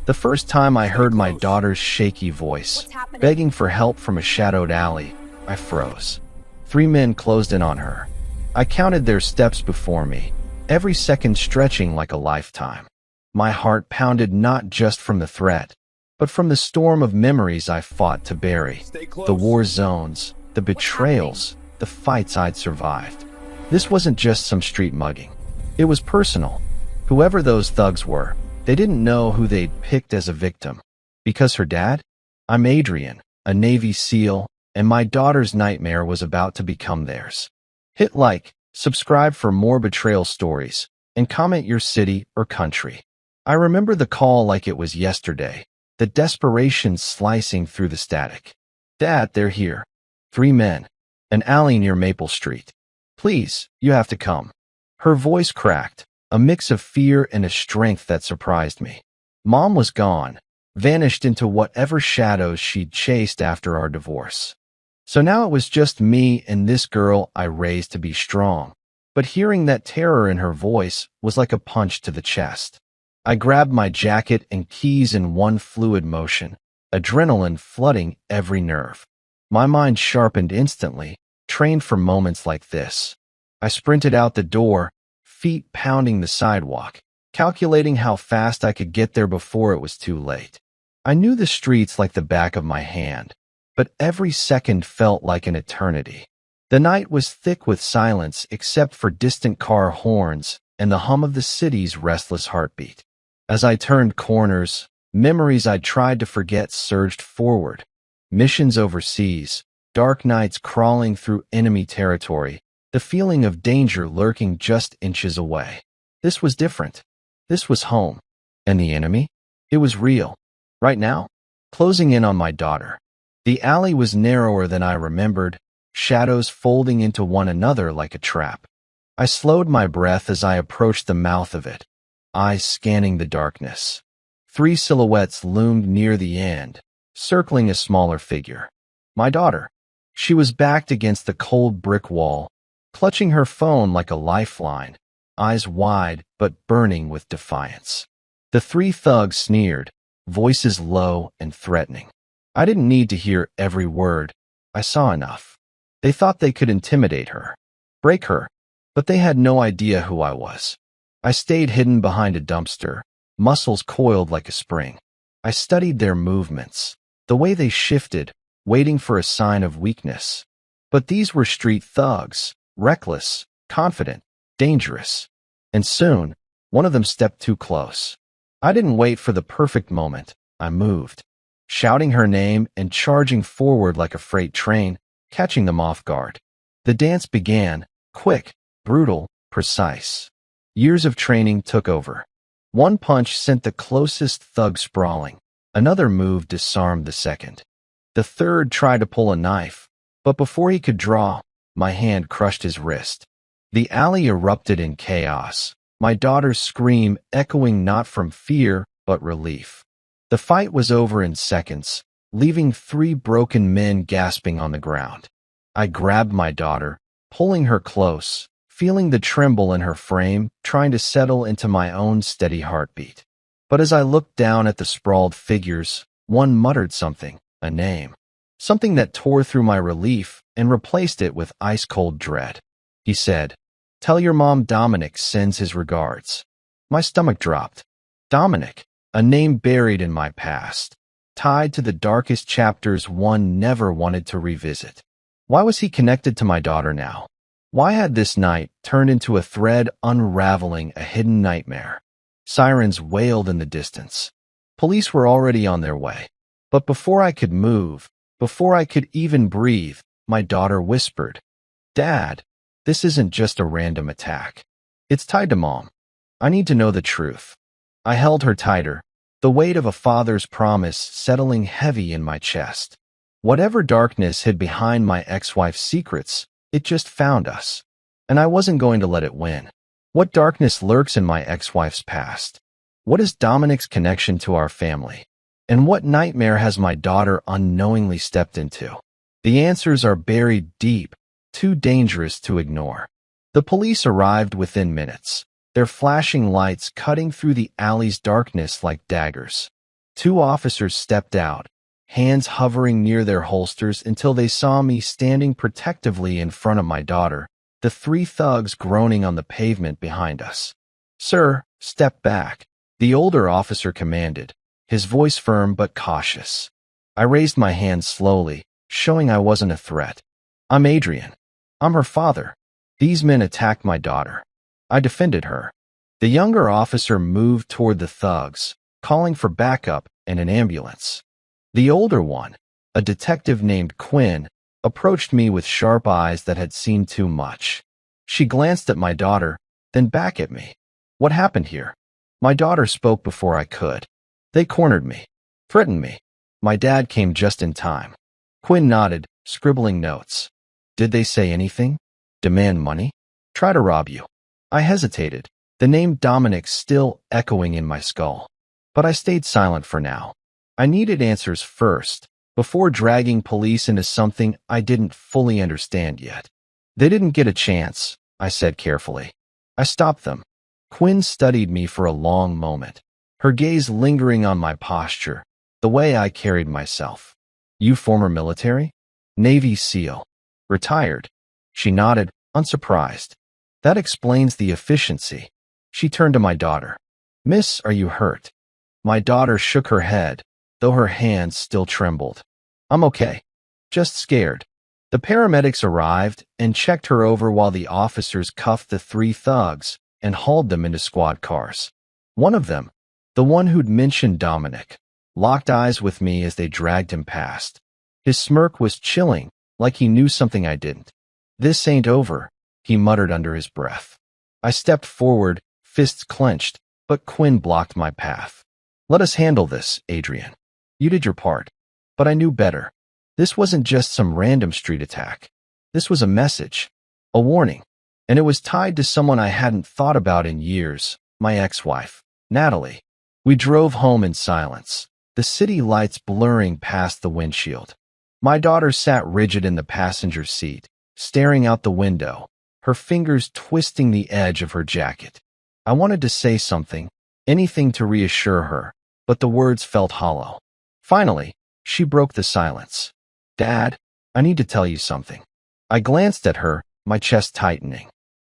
The first time I heard my daughter's shaky voice, begging for help from a shadowed alley, I froze. 3 men closed in on her. I counted their steps before me, every second stretching like a lifetime. My heart pounded not just from the threat, but from the storm of memories I fought to bury. The war zones, the betrayals, the fights I'd survived. This wasn't just some street mugging. It was personal. Whoever those thugs were, they didn't know who they'd picked as a victim. Because her dad? I'm Adrian, a Navy SEAL, and my daughter's nightmare was about to become theirs. Hit like, subscribe for more betrayal stories, and comment your city or country. I remember the call like it was yesterday, the desperation slicing through the static. Dad, they're here. 3 men. An alley near Maple Street. Please, you have to come. Her voice cracked, a mix of fear and a strength that surprised me. Mom was gone, vanished into whatever shadows she'd chased after our divorce. So now it was just me and this girl I raised to be strong. But hearing that terror in her voice was like a punch to the chest. I grabbed my jacket and keys in one fluid motion, adrenaline flooding every nerve. My mind sharpened instantly, trained for moments like this. I sprinted out the door, feet pounding the sidewalk, calculating how fast I could get there before it was too late. I knew the streets like the back of my hand, but every second felt like an eternity. The night was thick with silence except for distant car horns and the hum of the city's restless heartbeat. As I turned corners, memories I'd tried to forget surged forward. Missions overseas, dark nights crawling through enemy territory, the feeling of danger lurking just inches away. This was different. This was home. And the enemy? It was real. Right now, closing in on my daughter. The alley was narrower than I remembered, shadows folding into one another like a trap. I slowed my breath as I approached the mouth of it, eyes scanning the darkness. 3 silhouettes loomed near the end, circling a smaller figure. My daughter. She was backed against the cold brick wall, clutching her phone like a lifeline, eyes wide but burning with defiance. The 3 thugs sneered, voices low and threatening. I didn't need to hear every word. I saw enough. They thought they could intimidate her, break her, but they had no idea who I was. I stayed hidden behind a dumpster, muscles coiled like a spring. I studied their movements, the way they shifted, waiting for a sign of weakness. But these were street thugs, reckless, confident, dangerous. And soon, one of them stepped too close. I didn't wait for the perfect moment. I moved, shouting her name and charging forward like a freight train, catching them off guard. The dance began, quick, brutal, precise. Years of training took over. One punch sent the closest thug sprawling. Another move disarmed the second. The third tried to pull a knife, but before he could draw, my hand crushed his wrist. The alley erupted in chaos, my daughter's scream echoing not from fear but relief. The fight was over in seconds, leaving 3 broken men gasping on the ground. I grabbed my daughter, pulling her close, feeling the tremble in her frame, trying to settle into my own steady heartbeat. But as I looked down at the sprawled figures, one muttered something, a name. Something that tore through my relief and replaced it with ice-cold dread. He said, "Tell your mom Dominic sends his regards." My stomach dropped. Dominic, a name buried in my past, tied to the darkest chapters one never wanted to revisit. Why was he connected to my daughter now? Why had this night turned into a thread unraveling a hidden nightmare? Sirens wailed in the distance. Police were already on their way. But before I could move, before I could even breathe, my daughter whispered, "Dad, this isn't just a random attack. It's tied to Mom. I need to know the truth." I held her tighter, the weight of a father's promise settling heavy in my chest. Whatever darkness hid behind my ex-wife's secrets, it just found us. And I wasn't going to let it win. What darkness lurks in my ex-wife's past? What is Dominic's connection to our family? And what nightmare has my daughter unknowingly stepped into? The answers are buried deep, too dangerous to ignore. The police arrived within minutes, their flashing lights cutting through the alley's darkness like daggers. Two officers stepped out, hands hovering near their holsters until they saw me standing protectively in front of my daughter, the three thugs groaning on the pavement behind us. "Sir, step back," the older officer commanded, his voice firm but cautious. I raised my hand slowly, showing I wasn't a threat. "I'm Adrian. I'm her father. These men attacked my daughter. I defended her." The younger officer moved toward the thugs, calling for backup and an ambulance. The older one, a detective named Quinn, approached me with sharp eyes that had seen too much. She glanced at my daughter, then back at me. "What happened here?" My daughter spoke before I could. "They cornered me, threatened me. My dad came just in time." Quinn nodded, scribbling notes. "Did they say anything? Demand money? Try to rob you?" I hesitated, the name Dominic still echoing in my skull. But I stayed silent for now. I needed answers first, before dragging police into something I didn't fully understand yet. "They didn't get a chance," I said carefully. "I stopped them." Quinn studied me for a long moment, her gaze lingering on my posture, the way I carried myself. "You former military?" "Navy SEAL. Retired." She nodded, unsurprised. "That explains the efficiency." She turned to my daughter. "Miss, are you hurt?" My daughter shook her head, though her hands still trembled. "I'm okay. Just scared." The paramedics arrived and checked her over while the officers cuffed the three thugs and hauled them into squad cars. One of them, the one who'd mentioned Dominic, locked eyes with me as they dragged him past. His smirk was chilling, like he knew something I didn't. "This ain't over," he muttered under his breath. I stepped forward, fists clenched, but Quinn blocked my path. "Let us handle this, Adrian. You did your part." But I knew better. This wasn't just some random street attack. This was a message, a warning, and it was tied to someone I hadn't thought about in years, my ex-wife, Natalie. We drove home in silence, the city lights blurring past the windshield. My daughter sat rigid in the passenger seat, staring out the window, her fingers twisting the edge of her jacket. I wanted to say something, anything to reassure her, but the words felt hollow. Finally, she broke the silence. "Dad, I need to tell you something." I glanced at her, my chest tightening.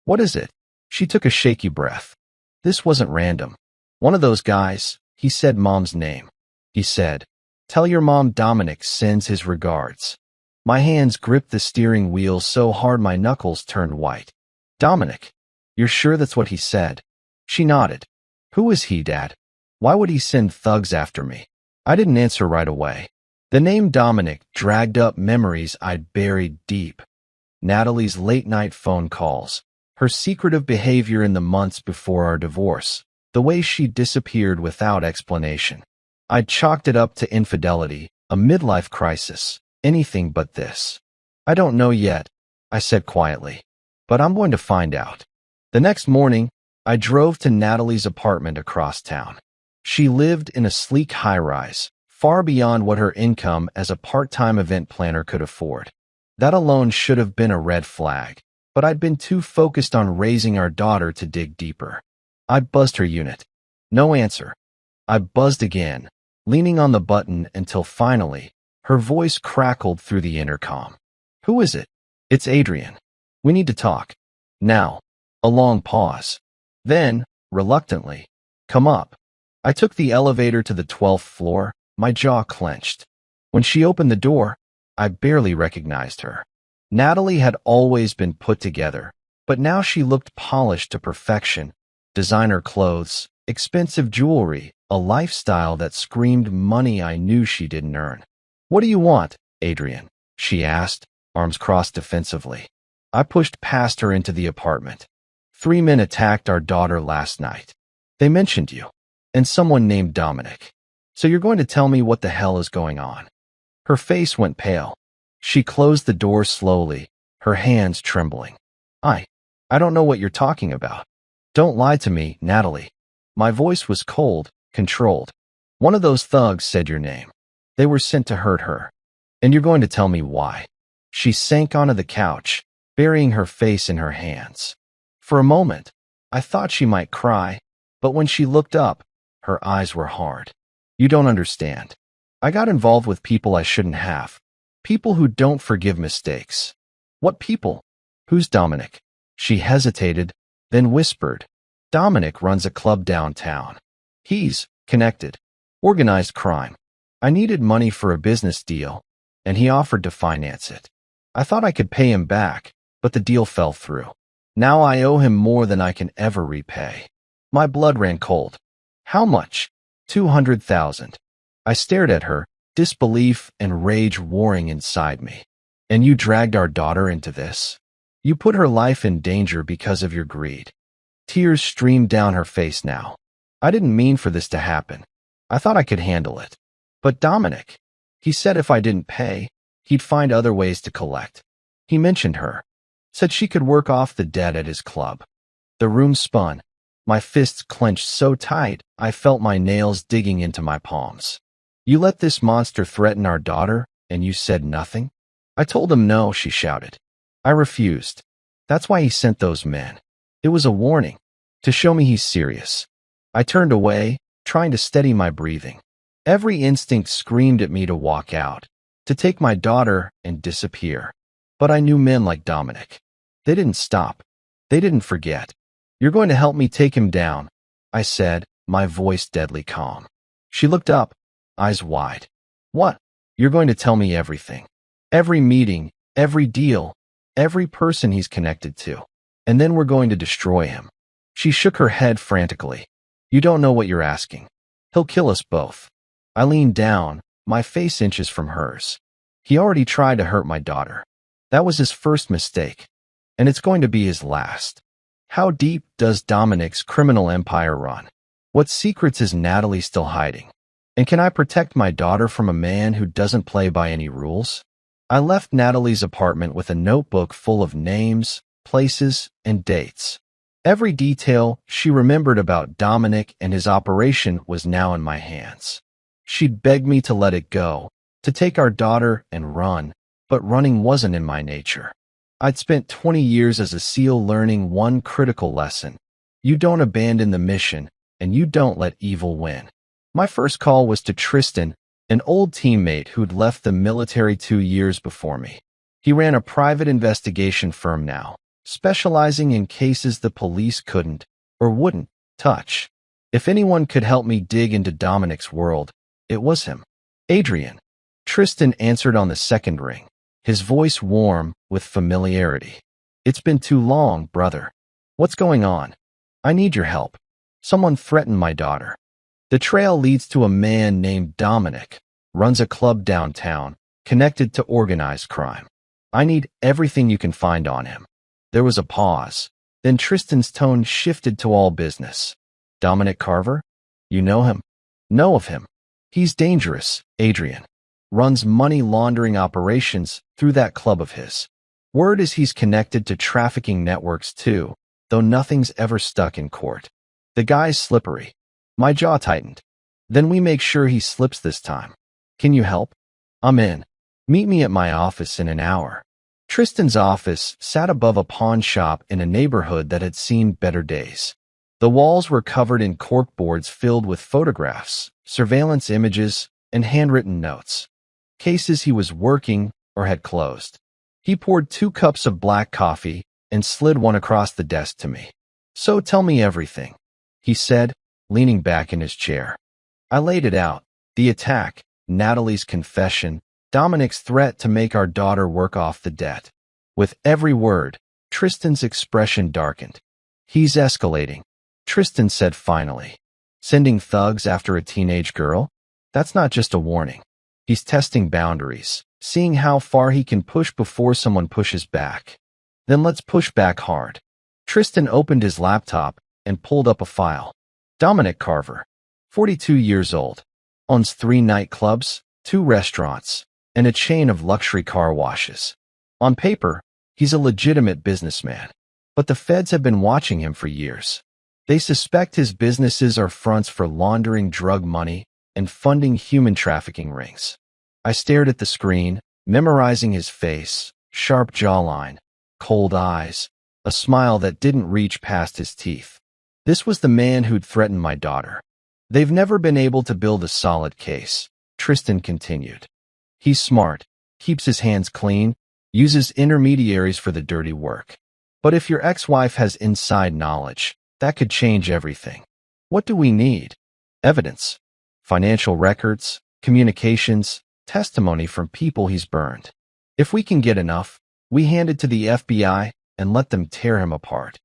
"What is it?" She took a shaky breath. "This wasn't random. One of those guys," he said Mom's name. He said, "Tell your mom Dominic sends his regards." My hands gripped the steering wheel so hard my knuckles turned white. "Dominic, you're sure that's what he said?" She nodded. "Who is he, Dad? Why would he send thugs after me?" I didn't answer right away. The name Dominic dragged up memories I'd buried deep. Natalie's late-night phone calls, her secretive behavior in the months before our divorce, the way she disappeared without explanation. I'd chalked it up to infidelity, a midlife crisis, anything but this. "I don't know yet," I said quietly, "but I'm going to find out." The next morning, I drove to Natalie's apartment across town. She lived in a sleek high-rise, far beyond what her income as a part-time event planner could afford. That alone should have been a red flag, but I'd been too focused on raising our daughter to dig deeper. I buzzed her unit. No answer. I buzzed again, leaning on the button until finally, her voice crackled through the intercom. "Who is it?" "It's Adrian. We need to talk. Now." A long pause. Then, reluctantly, "Come up." I took the elevator to the 12th floor, my jaw clenched. When she opened the door, I barely recognized her. Natalie had always been put together, but now she looked polished to perfection. Designer clothes, expensive jewelry, a lifestyle that screamed money I knew she didn't earn. "What do you want, Adrian?" she asked, arms crossed defensively. I pushed past her into the apartment. "3 men attacked our daughter last night. They mentioned you, and someone named Dominic. So you're going to tell me what the hell is going on?" Her face went pale. She closed the door slowly, her hands trembling. I don't know what you're talking about." "Don't lie to me, Natalie." My voice was cold, controlled. "One of those thugs said your name. They were sent to hurt her. And you're going to tell me why." She sank onto the couch, burying her face in her hands. For a moment, I thought she might cry, but when she looked up, her eyes were hard. You don't understand. I got involved with people I shouldn't have. People who don't forgive mistakes. What people? Who's Dominic? She hesitated, then whispered. Dominic runs a club downtown. He's connected. Organized crime. I needed money for a business deal, and he offered to finance it. I thought I could pay him back, but the deal fell through. Now I owe him more than I can ever repay. My blood ran cold. How much? 200,000. I stared at her, disbelief and rage warring inside me. And you dragged our daughter into this? You put her life in danger because of your greed. Tears streamed down her face now. I didn't mean for this to happen. I thought I could handle it. But Dominic, he said if I didn't pay, he'd find other ways to collect. He mentioned her. Said she could work off the debt at his club. The room spun. My fists clenched so tight, I felt my nails digging into my palms. You let this monster threaten our daughter, and you said nothing? I told him no, she shouted. I refused. That's why he sent those men. It was a warning, to show me he's serious. I turned away, trying to steady my breathing. Every instinct screamed at me to walk out, to take my daughter and disappear. But I knew men like Dominic. They didn't stop. They didn't forget. You're going to help me take him down, I said, my voice deadly calm. She looked up, eyes wide. What? You're going to tell me everything. Every meeting, every deal, every person he's connected to. And then we're going to destroy him. She shook her head frantically. You don't know what you're asking. He'll kill us both. I leaned down, my face inches from hers. He already tried to hurt my daughter. That was his first mistake. And it's going to be his last. How deep does Dominic's criminal empire run? What secrets is Natalie still hiding? And can I protect my daughter from a man who doesn't play by any rules? I left Natalie's apartment with a notebook full of names, places, and dates. Every detail she remembered about Dominic and his operation was now in my hands. She'd begged me to let it go, to take our daughter and run, but running wasn't in my nature. I'd spent 20 years as a SEAL learning one critical lesson. You don't abandon the mission, and you don't let evil win. My first call was to Tristan, an old teammate who'd left the military 2 years before me. He ran a private investigation firm now, specializing in cases the police couldn't or wouldn't touch. If anyone could help me dig into Dominic's world, it was him. Adrian. Tristan answered on the second ring, his voice warm with familiarity. It's been too long, brother. What's going on? I need your help. Someone threatened my daughter. The trail leads to a man named Dominic, runs a club downtown, connected to organized crime. I need everything you can find on him. There was a pause. Then Tristan's tone shifted to all business. Dominic Carver? You know him? Know of him. He's dangerous, Adrian. Runs money laundering operations through that club of his. Word is he's connected to trafficking networks too, though nothing's ever stuck in court. The guy's slippery. My jaw tightened. Then we make sure he slips this time. Can you help? I'm in. Meet me at my office in an hour. Tristan's office sat above a pawn shop in a neighborhood that had seen better days. The walls were covered in corkboards filled with photographs, surveillance images, and handwritten notes. Cases he was working or had closed. He poured 2 cups of black coffee and slid one across the desk to me. So tell me everything, he said, leaning back in his chair. I laid it out. The attack, Natalie's confession, Dominic's threat to make our daughter work off the debt. With every word, Tristan's expression darkened. He's escalating, Tristan said finally. Sending thugs after a teenage girl? That's not just a warning. He's testing boundaries, seeing how far he can push before someone pushes back. Then let's push back hard. Tristan opened his laptop and pulled up a file. Dominic Carver, 42 years old, owns 3 nightclubs, 2 restaurants, and a chain of luxury car washes. On paper, he's a legitimate businessman, but the feds have been watching him for years. They suspect his businesses are fronts for laundering drug money and funding human trafficking rings. I stared at the screen, memorizing his face, sharp jawline, cold eyes, a smile that didn't reach past his teeth. This was the man who'd threatened my daughter. They've never been able to build a solid case, Tristan continued. He's smart, keeps his hands clean, uses intermediaries for the dirty work. But if your ex-wife has inside knowledge, that could change everything. What do we need? Evidence. Financial records, communications, testimony from people he's burned. If we can get enough, we hand it to the FBI and let them tear him apart.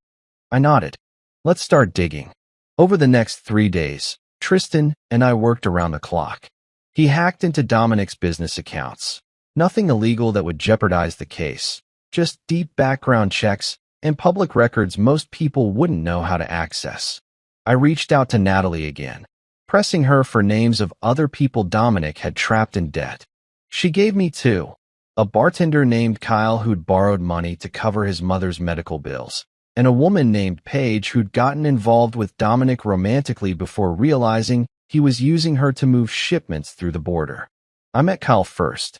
I nodded. Let's start digging. Over the next 3 days, Tristan and I worked around the clock. He hacked into Dominic's business accounts. Nothing illegal that would jeopardize the case. Just deep background checks and public records most people wouldn't know how to access. I reached out to Natalie again, pressing her for names of other people Dominic had trapped in debt. She gave me 2. A bartender named Kyle who'd borrowed money to cover his mother's medical bills, and a woman named Paige who'd gotten involved with Dominic romantically before realizing he was using her to move shipments through the border. I met Kyle first.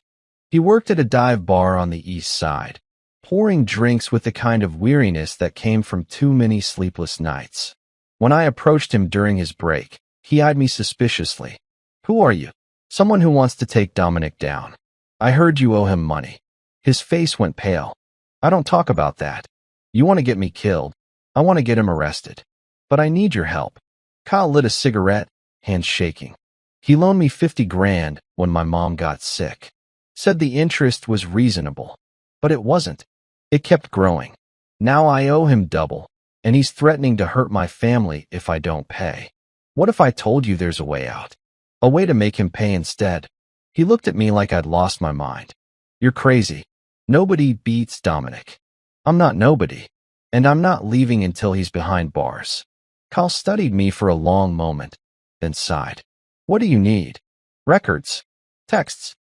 He worked at a dive bar on the east side, pouring drinks with the kind of weariness that came from too many sleepless nights. When I approached him during his break, he eyed me suspiciously. Who are you? Someone who wants to take Dominic down. I heard you owe him money. His face went pale. I don't talk about that. You want to get me killed. I want to get him arrested. But I need your help. Kyle lit a cigarette, hands shaking. He loaned me 50 grand when my mom got sick. Said the interest was reasonable. But it wasn't. It kept growing. Now I owe him double, and he's threatening to hurt my family if I don't pay. What if I told you there's a way out? A way to make him pay instead? He looked at me like I'd lost my mind. You're crazy. Nobody beats Dominic. I'm not nobody, and I'm not leaving until he's behind bars. Kyle studied me for a long moment, then sighed. What do you need? Records, texts,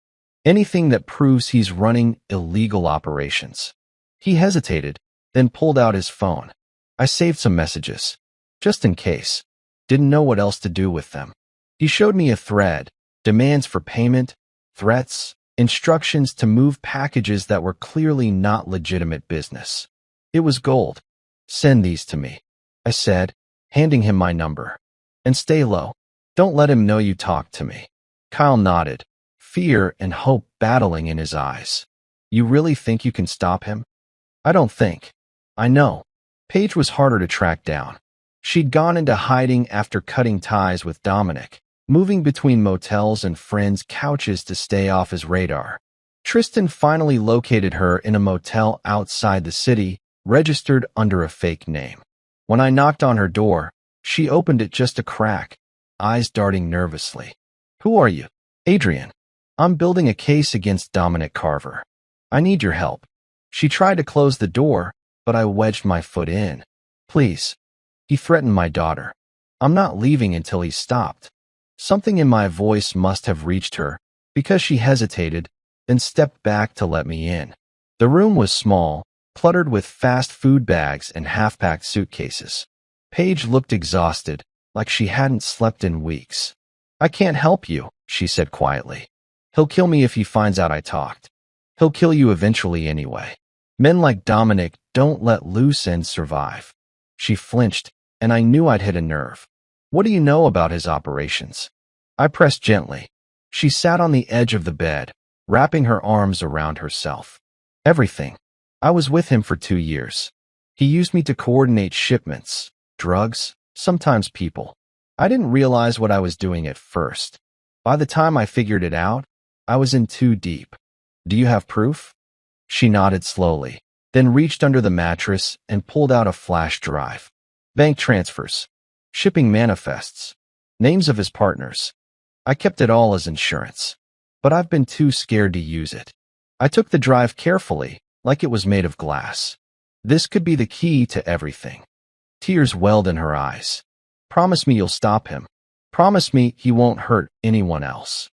anything that proves he's running illegal operations. He hesitated, then pulled out his phone. I saved some messages, just in case. Didn't know what else to do with them. He showed me a thread, demands for payment, threats, instructions to move packages that were clearly not legitimate business. It was gold. Send these to me, I said, handing him my number. And stay low. Don't let him know you talked to me. Kyle nodded, fear and hope battling in his eyes. You really think you can stop him? I don't think. I know. Paige was harder to track down. She'd gone into hiding after cutting ties with Dominic, moving between motels and friends' couches to stay off his radar. Tristan finally located her in a motel outside the city, registered under a fake name. When I knocked on her door, she opened it just a crack, eyes darting nervously. Who are you? Adrian. I'm building a case against Dominic Carver. I need your help. She tried to close the door, but I wedged my foot in. Please. He threatened my daughter. I'm not leaving until he's stopped. Something in my voice must have reached her, because she hesitated, then stepped back to let me in. The room was small, cluttered with fast food bags and half-packed suitcases. Paige looked exhausted, like she hadn't slept in weeks. I can't help you, she said quietly. He'll kill me if he finds out I talked. He'll kill you eventually anyway. Men like Dominic don't let loose ends survive. She flinched, and I knew I'd hit a nerve. What do you know about his operations? I pressed gently. She sat on the edge of the bed, wrapping her arms around herself. Everything. I was with him for 2 years. He used me to coordinate shipments, drugs, sometimes people. I didn't realize what I was doing at first. By the time I figured it out, I was in too deep. Do you have proof? She nodded slowly, then reached under the mattress and pulled out a flash drive. Bank transfers, shipping manifests, names of his partners. I kept it all as insurance, but I've been too scared to use it. I took the drive carefully, like it was made of glass. This could be the key to everything. Tears welled in her eyes. Promise me you'll stop him. Promise me he won't hurt anyone else.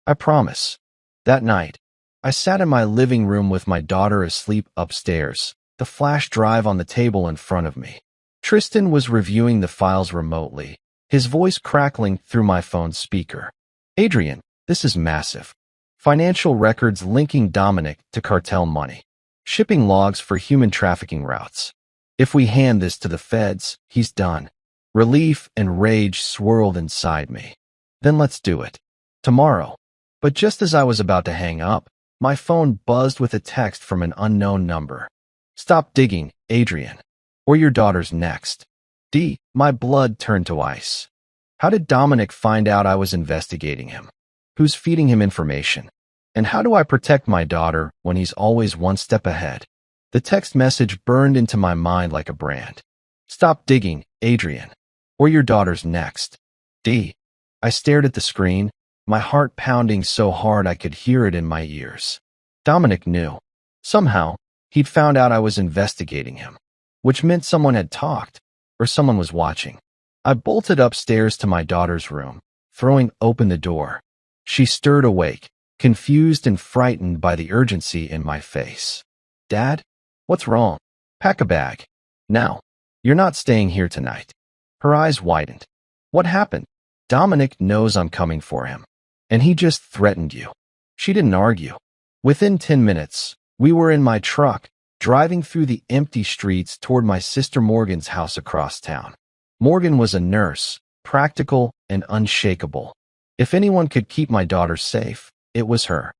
I promise. That night, I sat in my living room with my daughter asleep upstairs, the flash drive on the table in front of me. Tristan was reviewing the files remotely, his voice crackling through my phone's speaker. Adrian, this is massive. Financial records linking Dominic to cartel money. Shipping logs for human trafficking routes. If we hand this to the feds, he's done. Relief and rage swirled inside me. Then let's do it. Tomorrow. But just as I was about to hang up, my phone buzzed with a text from an unknown number. Stop digging, Adrian. Or your daughter's next. My blood turned to ice. How did Dominic find out I was investigating him? Who's feeding him information? And how do I protect my daughter when he's always one step ahead? The text message burned into my mind like a brand. Stop digging, Adrian. Or your daughter's next. I stared at the screen, my heart pounding so hard I could hear it in my ears. Dominic knew. Somehow, he'd found out I was investigating him, which meant someone had talked, or someone was watching. I bolted upstairs to my daughter's room, throwing open the door. She stirred awake, confused and frightened by the urgency in my face. Dad? What's wrong? Pack a bag. Now. You're not staying here tonight. Her eyes widened. What happened? Dominic knows I'm coming for him. And he just threatened you. She didn't argue. Within 10 minutes, we were in my truck, driving through the empty streets toward my sister Morgan's house across town. Morgan was a nurse, practical and unshakable. If anyone could keep my daughter safe, it was her.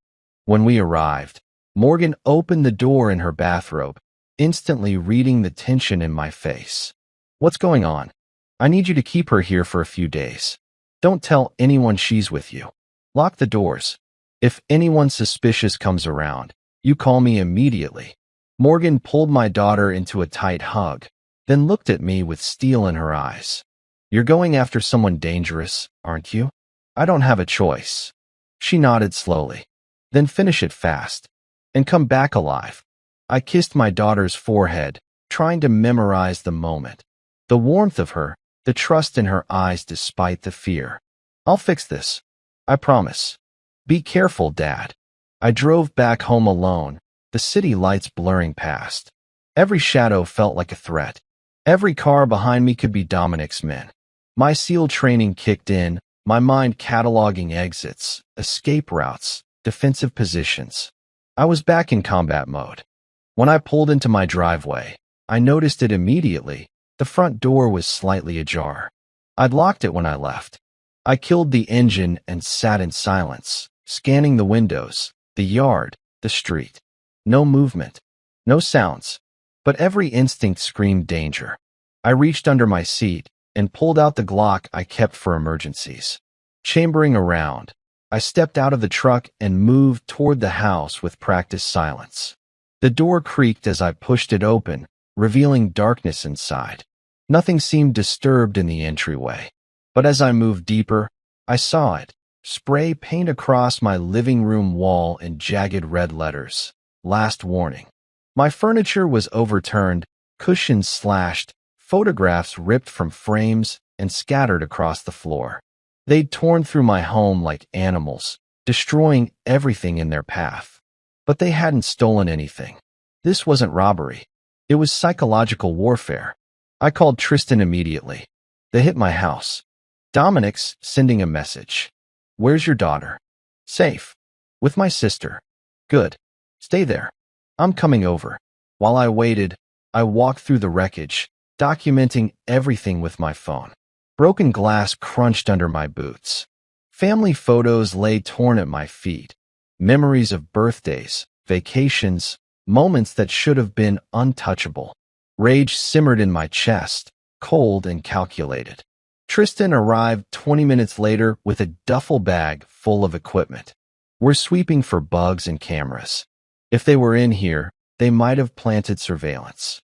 When we arrived, Morgan opened the door in her bathrobe, instantly reading the tension in my face. What's going on? I need you to keep her here for a few days. Don't tell anyone she's with you. Lock the doors. If anyone suspicious comes around, you call me immediately. Morgan pulled my daughter into a tight hug, then looked at me with steel in her eyes. You're going after someone dangerous, aren't you? I don't have a choice. She nodded slowly. Then finish it fast. And come back alive. I kissed my daughter's forehead, trying to memorize the moment. The warmth of her, the trust in her eyes despite the fear. I'll fix this. I promise. Be careful, Dad. I drove back home alone, the city lights blurring past. Every shadow felt like a threat. Every car behind me could be Dominic's men. My SEAL training kicked in, my mind cataloging exits, escape routes, defensive positions. I was back in combat mode. When I pulled into my driveway, I noticed it immediately. The front door was slightly ajar. I'd locked it when I left. I killed the engine and sat in silence, scanning the windows, the yard, the street. No movement, no sounds, but every instinct screamed danger. I reached under my seat and pulled out the Glock I kept for emergencies. Chambering around, I stepped out of the truck and moved toward the house with practiced silence. The door creaked as I pushed it open, revealing darkness inside. Nothing seemed disturbed in the entryway. But as I moved deeper, I saw it. Spray paint across my living room wall in jagged red letters. Last warning. My furniture was overturned, cushions slashed, photographs ripped from frames and scattered across the floor. They'd torn through my home like animals, destroying everything in their path. But they hadn't stolen anything. This wasn't robbery. It was psychological warfare. I called Tristan immediately. They hit my house. Dominic's sending a message. Where's your daughter? Safe. With my sister. Good. Stay there. I'm coming over. While I waited, I walked through the wreckage, documenting everything with my phone. Broken glass crunched under my boots. Family photos lay torn at my feet. Memories of birthdays, vacations, moments that should have been untouchable. Rage simmered in my chest, cold and calculated. Tristan arrived 20 minutes later with a duffel bag full of equipment. We're sweeping for bugs and cameras. If they were in here, they might have planted surveillance.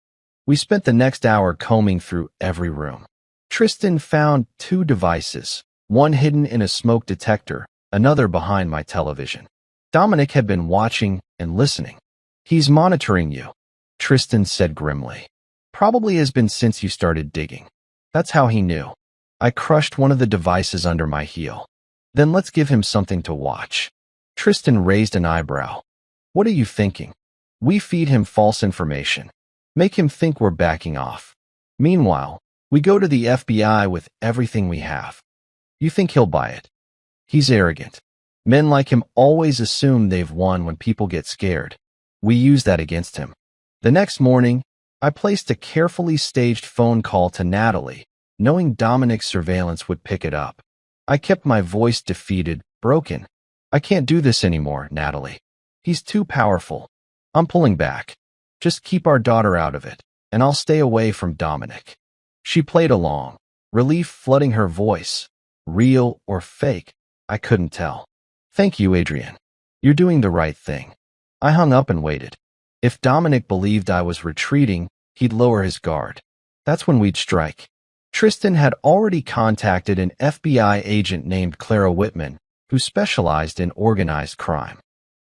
We spent the next hour combing through every room. Tristan found 2 devices, one hidden in a smoke detector, another behind my television. Dominic had been watching and listening. He's monitoring you, Tristan said grimly. Probably has been since you started digging. That's how he knew. I crushed one of the devices under my heel. Then let's give him something to watch. Tristan raised an eyebrow. What are you thinking? We feed him false information. Make him think we're backing off. Meanwhile, we go to the FBI with everything we have. You think he'll buy it? He's arrogant. Men like him always assume they've won when people get scared. We use that against him. The next morning, I placed a carefully staged phone call to Natalie, knowing Dominic's surveillance would pick it up. I kept my voice defeated, broken. I can't do this anymore, Natalie. He's too powerful. I'm pulling back. Just keep our daughter out of it, and I'll stay away from Dominic. She played along, relief flooding her voice. Real or fake, I couldn't tell. Thank you, Adrian. You're doing the right thing. I hung up and waited. If Dominic believed I was retreating, he'd lower his guard. That's when we'd strike. Tristan had already contacted an FBI agent named Clara Whitman, who specialized in organized crime.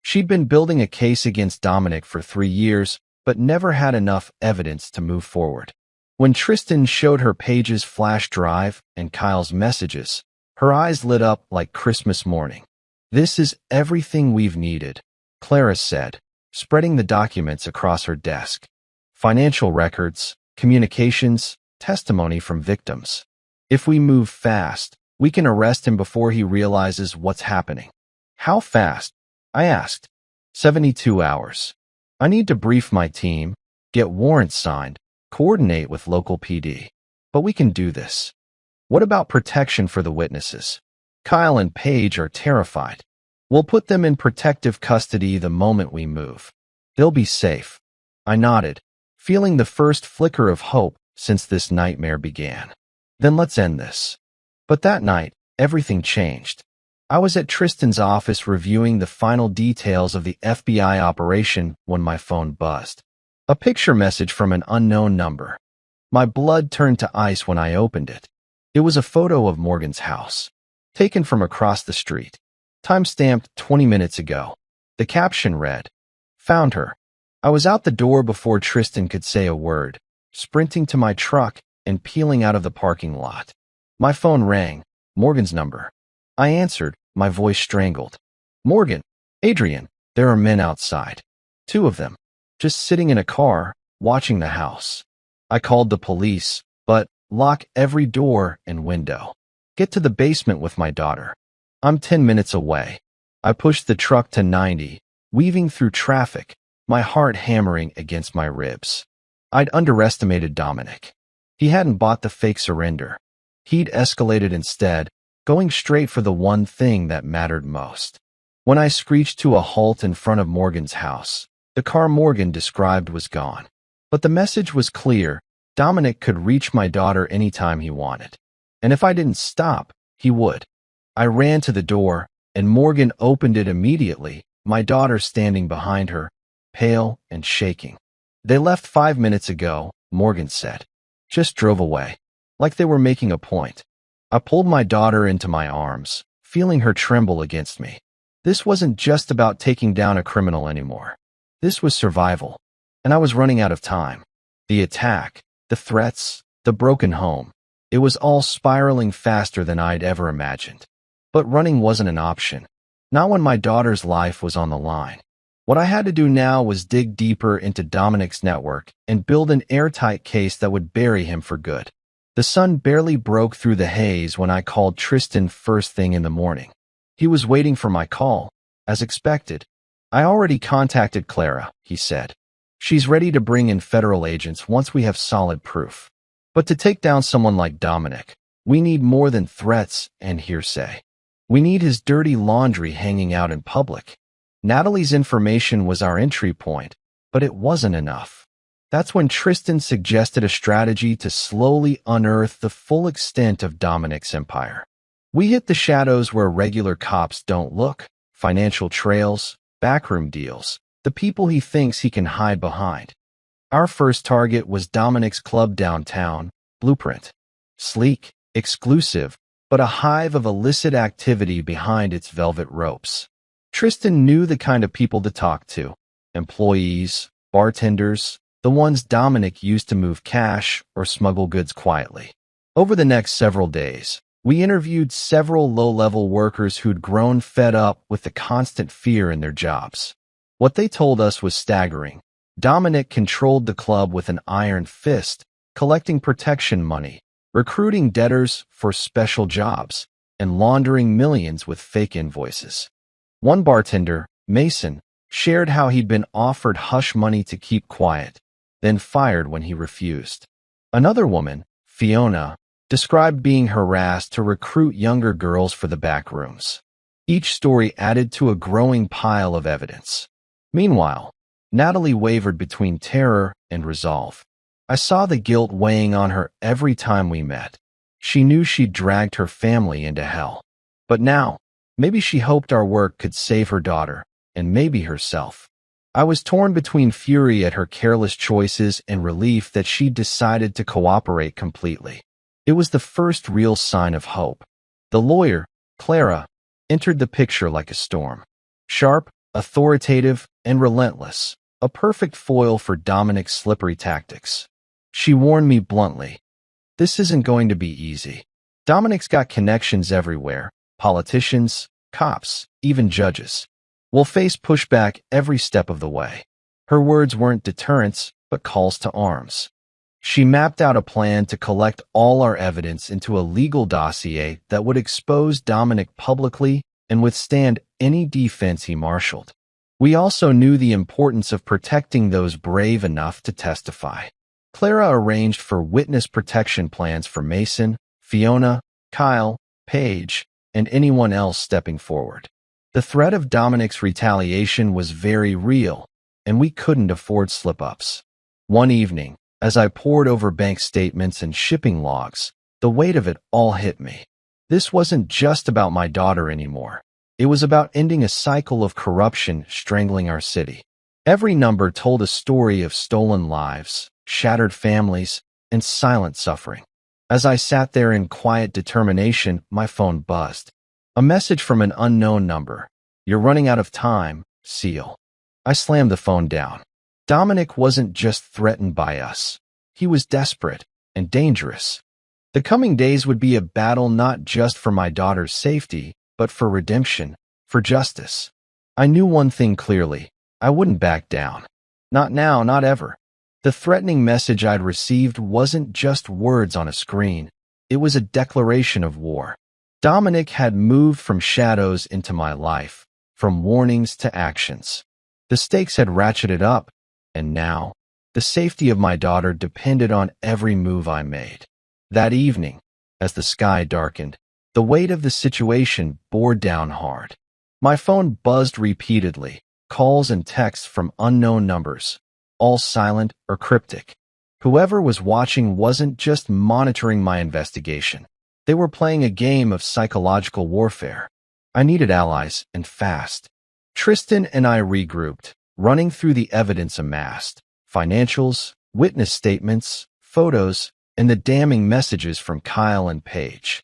She'd been building a case against Dominic for 3 years, but never had enough evidence to move forward. When Tristan showed her Paige's flash drive and Kyle's messages, her eyes lit up like Christmas morning. This is everything we've needed, Clara said, spreading the documents across her desk. Financial records, communications, testimony from victims. If we move fast, we can arrest him before he realizes what's happening. How fast? I asked. 72 hours. I need to brief my team, get warrants signed, coordinate with local PD. But we can do this. What about protection for the witnesses? Kyle and Paige are terrified. We'll put them in protective custody the moment we move. They'll be safe. I nodded, feeling the first flicker of hope since this nightmare began. Then let's end this. But that night, everything changed. I was at Tristan's office reviewing the final details of the FBI operation when my phone buzzed. A picture message from an unknown number. My blood turned to ice when I opened it. It was a photo of Morgan's house, taken from across the street. Time-stamped 20 minutes ago. The caption read, "Found her." I was out the door before Tristan could say a word, sprinting to my truck and peeling out of the parking lot. My phone rang, Morgan's number. I answered, my voice strangled. "Morgan, Adrian, there are men outside. 2 of them, just sitting in a car, watching the house. I called the police, but lock every door and window. Get to the basement with my daughter. I'm 10 minutes away." I pushed the truck to 90, weaving through traffic, my heart hammering against my ribs. I'd underestimated Dominic. He hadn't bought the fake surrender. He'd escalated instead, going straight for the one thing that mattered most. When I screeched to a halt in front of Morgan's house, the car Morgan described was gone. But the message was clear. Dominic could reach my daughter anytime he wanted. And if I didn't stop, he would. I ran to the door, and Morgan opened it immediately, my daughter standing behind her, pale and shaking. "They left 5 minutes ago," Morgan said. "Just drove away. Like they were making a point." I pulled my daughter into my arms, feeling her tremble against me. This wasn't just about taking down a criminal anymore. This was survival, and I was running out of time. The attack, the threats, the broken home. It was all spiraling faster than I'd ever imagined. But running wasn't an option. Not when my daughter's life was on the line. What I had to do now was dig deeper into Dominic's network and build an airtight case that would bury him for good. The sun barely broke through the haze when I called Tristan first thing in the morning. He was waiting for my call, as expected. "I already contacted Clara," he said. "She's ready to bring in federal agents once we have solid proof. But to take down someone like Dominic, we need more than threats and hearsay. We need his dirty laundry hanging out in public." Natalie's information was our entry point, but it wasn't enough. That's when Tristan suggested a strategy to slowly unearth the full extent of Dominic's empire. We hit the shadows where regular cops don't look: financial trails, backroom deals, the people he thinks he can hide behind. Our first target was Dominic's club downtown, Blueprint. Sleek, exclusive, but a hive of illicit activity behind its velvet ropes. Tristan knew the kind of people to talk to: employees, bartenders, the ones Dominic used to move cash or smuggle goods quietly. Over the next several days, we interviewed several low-level workers who'd grown fed up with the constant fear in their jobs. What they told us was staggering. Dominic controlled the club with an iron fist, collecting protection money, recruiting debtors for special jobs, and laundering millions with fake invoices. One bartender, Mason, shared how he'd been offered hush money to keep quiet, then fired when he refused. Another woman, Fiona, described being harassed to recruit younger girls for the back rooms. Each story added to a growing pile of evidence. Meanwhile, Natalie wavered between terror and resolve. I saw the guilt weighing on her every time we met. She knew she'd dragged her family into hell. But now, maybe she hoped our work could save her daughter, and maybe herself. I was torn between fury at her careless choices and relief that she'd decided to cooperate completely. It was the first real sign of hope. The lawyer, Clara, entered the picture like a storm. Sharp, authoritative, and relentless, a perfect foil for Dominic's slippery tactics. She warned me bluntly, "This isn't going to be easy. Dominic's got connections everywhere, politicians, cops, even judges. We'll face pushback every step of the way." Her words weren't deterrents, but calls to arms. She mapped out a plan to collect all our evidence into a legal dossier that would expose Dominic publicly and withstand any defense he marshaled. We also knew the importance of protecting those brave enough to testify. Clara arranged for witness protection plans for Mason, Fiona, Kyle, Paige, and anyone else stepping forward. The threat of Dominic's retaliation was very real, and we couldn't afford slip-ups. One evening, as I pored over bank statements and shipping logs, the weight of it all hit me. This wasn't just about my daughter anymore. It was about ending a cycle of corruption strangling our city. Every number told a story of stolen lives, shattered families, and silent suffering. As I sat there in quiet determination, my phone buzzed. A message from an unknown number. "You're running out of time, Seal." I slammed the phone down. Dominic wasn't just threatened by us. He was desperate and dangerous. The coming days would be a battle not just for my daughter's safety, but for redemption, for justice. I knew one thing clearly. I wouldn't back down. Not now, not ever. The threatening message I'd received wasn't just words on a screen. It was a declaration of war. Dominic had moved from shadows into my life, from warnings to actions. The stakes had ratcheted up, and now, the safety of my daughter depended on every move I made. That evening, as the sky darkened, the weight of the situation bore down hard. My phone buzzed repeatedly, calls and texts from unknown numbers, all silent or cryptic. Whoever was watching wasn't just monitoring my investigation. They were playing a game of psychological warfare. I needed allies, and fast. Tristan and I regrouped, running through the evidence amassed, financials, witness statements, photos, and the damning messages from Kyle and Paige.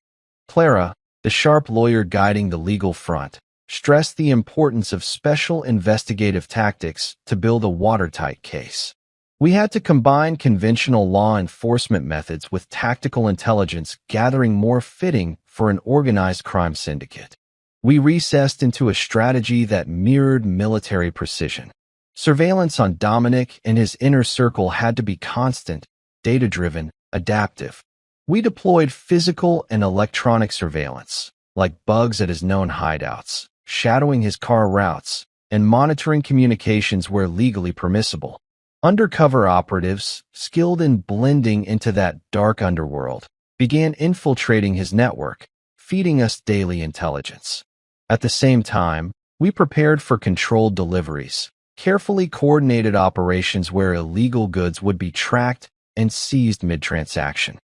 Clara, the sharp lawyer guiding the legal front, stressed the importance of special investigative tactics to build a watertight case. We had to combine conventional law enforcement methods with tactical intelligence gathering more fitting for an organized crime syndicate. We recessed into a strategy that mirrored military precision. Surveillance on Dominic and his inner circle had to be constant, data-driven, adaptive. We deployed physical and electronic surveillance, like bugs at his known hideouts, shadowing his car routes, and monitoring communications where legally permissible. Undercover operatives, skilled in blending into that dark underworld, began infiltrating his network, feeding us daily intelligence. At the same time, we prepared for controlled deliveries, carefully coordinated operations where illegal goods would be tracked and seized mid-transaction.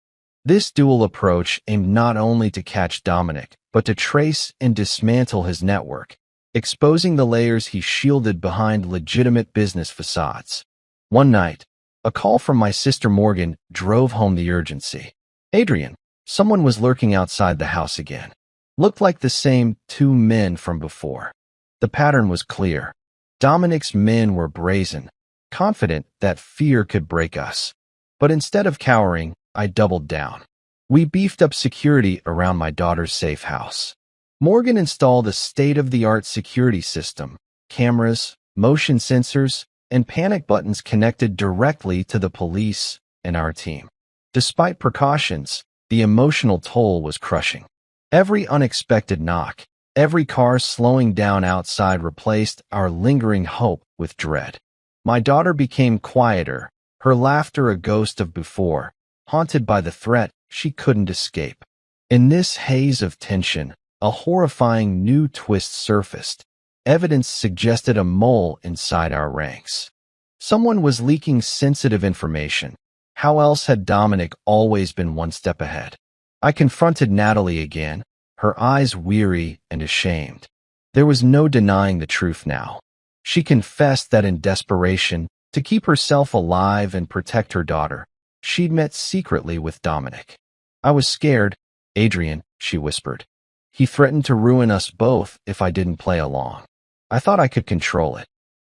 This dual approach aimed not only to catch Dominic, but to trace and dismantle his network, exposing the layers he shielded behind legitimate business facades. One night, a call from my sister Morgan drove home the urgency. "Adrian, someone was lurking outside the house again. Looked like the same two men from before." The pattern was clear. Dominic's men were brazen, confident that fear could break us. But instead of cowering, I doubled down. We beefed up security around my daughter's safe house. Morgan installed a state-of-the-art security system, cameras, motion sensors, and panic buttons connected directly to the police and our team. Despite precautions, the emotional toll was crushing. Every unexpected knock, every car slowing down outside replaced our lingering hope with dread. My daughter became quieter, her laughter a ghost of before, haunted by the threat She couldn't escape. In this haze of tension, a horrifying new twist surfaced. Evidence suggested a mole inside our ranks. Someone was leaking sensitive information. How else had Dominic always been one step ahead? I confronted Natalie again, her eyes weary and ashamed. There was no denying the truth now. She confessed that in desperation, to keep herself alive and protect her daughter, she'd met secretly with Dominic. I was scared. Adrian, she whispered. He threatened to ruin us both if I didn't play along. I thought I could control it.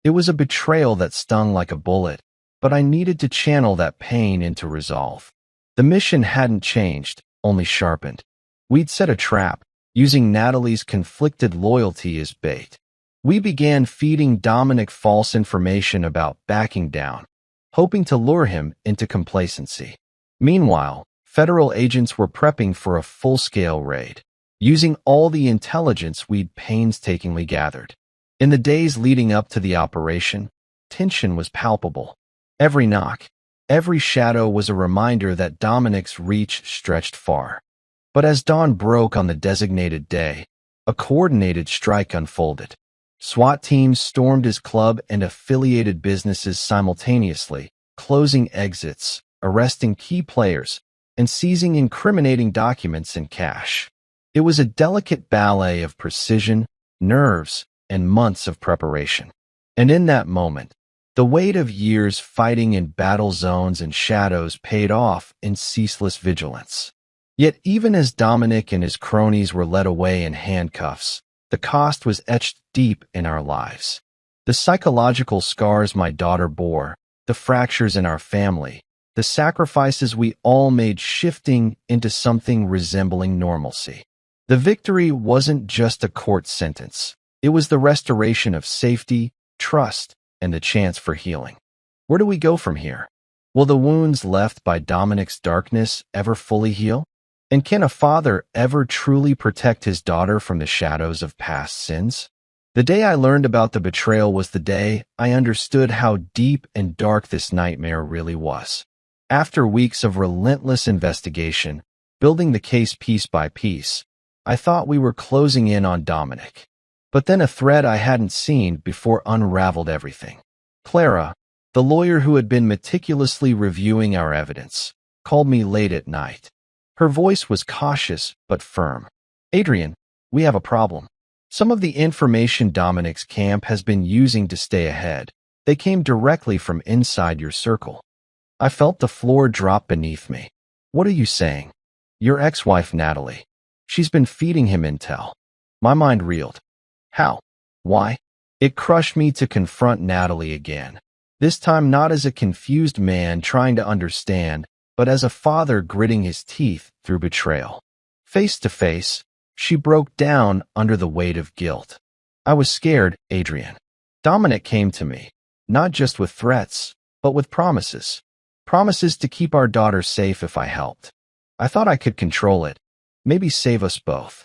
It was a betrayal that stung like a bullet, but I needed to channel that pain into resolve. The mission hadn't changed, only sharpened. We'd set a trap, using Natalie's conflicted loyalty as bait. We began feeding Dominic false information about backing down, hoping to lure him into complacency. Meanwhile, federal agents were prepping for a full-scale raid, using all the intelligence we'd painstakingly gathered. In the days leading up to the operation, tension was palpable. Every knock, every shadow was a reminder that Dominic's reach stretched far. But as dawn broke on the designated day, a coordinated strike unfolded. SWAT teams stormed his club and affiliated businesses simultaneously, closing exits, arresting key players, and seizing incriminating documents and cash. It was a delicate ballet of precision, nerves, and months of preparation. And in that moment, the weight of years fighting in battle zones and shadows paid off in ceaseless vigilance. Yet even as Dominic and his cronies were led away in handcuffs, the cost was etched deep in our lives. The psychological scars my daughter bore, the fractures in our family, the sacrifices we all made shifting into something resembling normalcy. The victory wasn't just a court sentence. It was the restoration of safety, trust, and the chance for healing. Where do we go from here? Will the wounds left by Dominic's darkness ever fully heal? And can a father ever truly protect his daughter from the shadows of past sins? The day I learned about the betrayal was the day I understood how deep and dark this nightmare really was. After weeks of relentless investigation, building the case piece by piece, I thought we were closing in on Dominic. But then a thread I hadn't seen before unraveled everything. Clara, the lawyer who had been meticulously reviewing our evidence, called me late at night. Her voice was cautious but firm. Adrian, we have a problem. Some of the information Dominic's camp has been using to stay ahead, they came directly from inside your circle. I felt the floor drop beneath me. What are you saying? Your ex-wife, Natalie. She's been feeding him intel. My mind reeled. How? Why? It crushed me to confront Natalie again. This time not as a confused man trying to understand, but as a father gritting his teeth through betrayal. Face to face, she broke down under the weight of guilt. I was scared, Adrian. Dominic came to me, not just with threats, but with promises. Promises to keep our daughter safe if I helped. I thought I could control it, maybe save us both.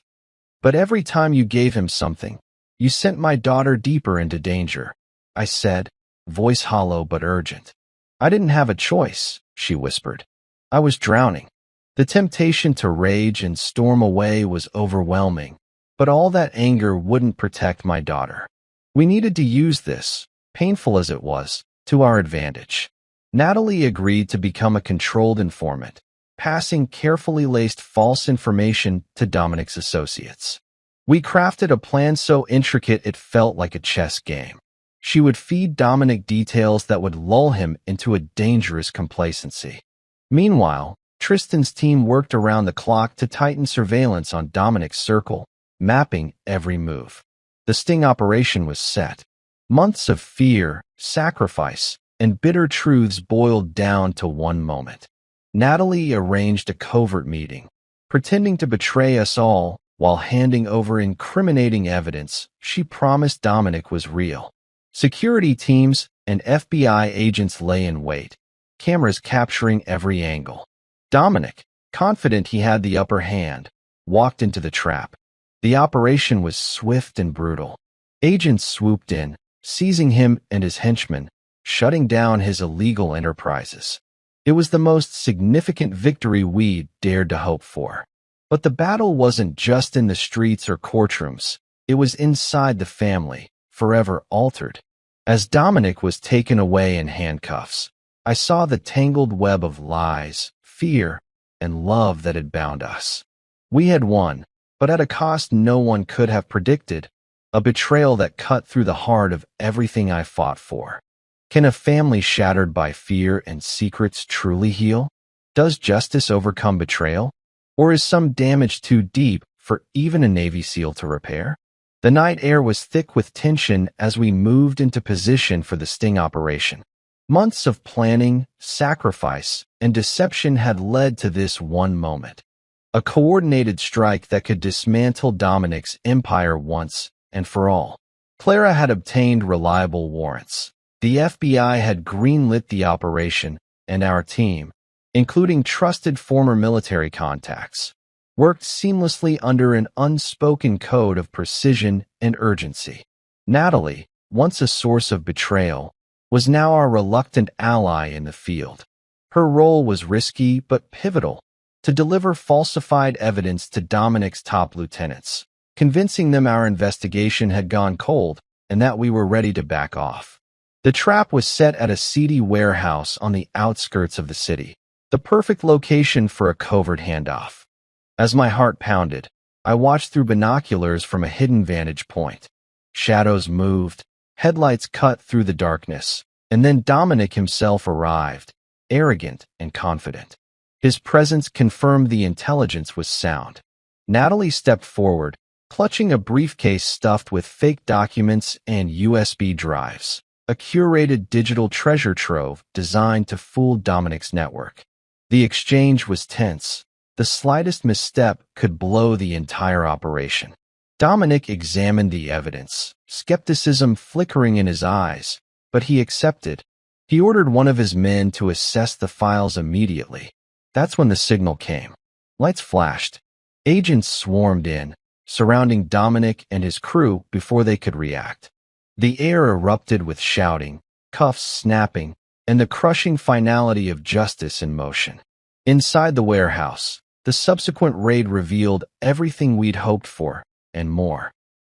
But every time you gave him something, you sent my daughter deeper into danger, I said, voice hollow but urgent. I didn't have a choice, she whispered. I was drowning. The temptation to rage and storm away was overwhelming, but all that anger wouldn't protect my daughter. We needed to use this, painful as it was, to our advantage. Natalie agreed to become a controlled informant, passing carefully laced false information to Dominic's associates. We crafted a plan so intricate it felt like a chess game. She would feed Dominic details that would lull him into a dangerous complacency. Meanwhile, Tristan's team worked around the clock to tighten surveillance on Dominic's circle, mapping every move. The sting operation was set. Months of fear, sacrifice, and bitter truths boiled down to one moment. Natalie arranged a covert meeting, pretending to betray us all while handing over incriminating evidence she promised Dominic was real. Security teams and FBI agents lay in wait, cameras capturing every angle. Dominic, confident he had the upper hand, walked into the trap. The operation was swift and brutal. Agents swooped in, seizing him and his henchmen, shutting down his illegal enterprises. It was the most significant victory we'd dared to hope for. But the battle wasn't just in the streets or courtrooms. It was inside the family, forever altered. As Dominic was taken away in handcuffs, I saw the tangled web of lies, fear, and love that had bound us. We had won, but at a cost no one could have predicted, a betrayal that cut through the heart of everything I fought for. Can a family shattered by fear and secrets truly heal? Does justice overcome betrayal? Or is some damage too deep for even a Navy SEAL to repair? The night air was thick with tension as we moved into position for the sting operation. Months of planning, sacrifice, and deception had led to this one moment. A coordinated strike that could dismantle Dominic's empire once and for all. Clara had obtained reliable warrants. The FBI had greenlit the operation, and our team, including trusted former military contacts, worked seamlessly under an unspoken code of precision and urgency. Natalie, once a source of betrayal, was now our reluctant ally in the field. Her role was risky but pivotal, to deliver falsified evidence to Dominic's top lieutenants, convincing them our investigation had gone cold and that we were ready to back off. The trap was set at a seedy warehouse on the outskirts of the city, the perfect location for a covert handoff. As my heart pounded, I watched through binoculars from a hidden vantage point. Shadows moved, headlights cut through the darkness, and then Dominic himself arrived, arrogant and confident. His presence confirmed the intelligence was sound. Natalie stepped forward, clutching a briefcase stuffed with fake documents and USB drives, a curated digital treasure trove designed to fool Dominic's network. The exchange was tense. The slightest misstep could blow the entire operation. Dominic examined the evidence, skepticism flickering in his eyes, but he accepted. He ordered one of his men to assess the files immediately. That's when the signal came. Lights flashed. Agents swarmed in, surrounding Dominic and his crew before they could react. The air erupted with shouting, cuffs snapping, and the crushing finality of justice in motion. Inside the warehouse, the subsequent raid revealed everything we'd hoped for, and more.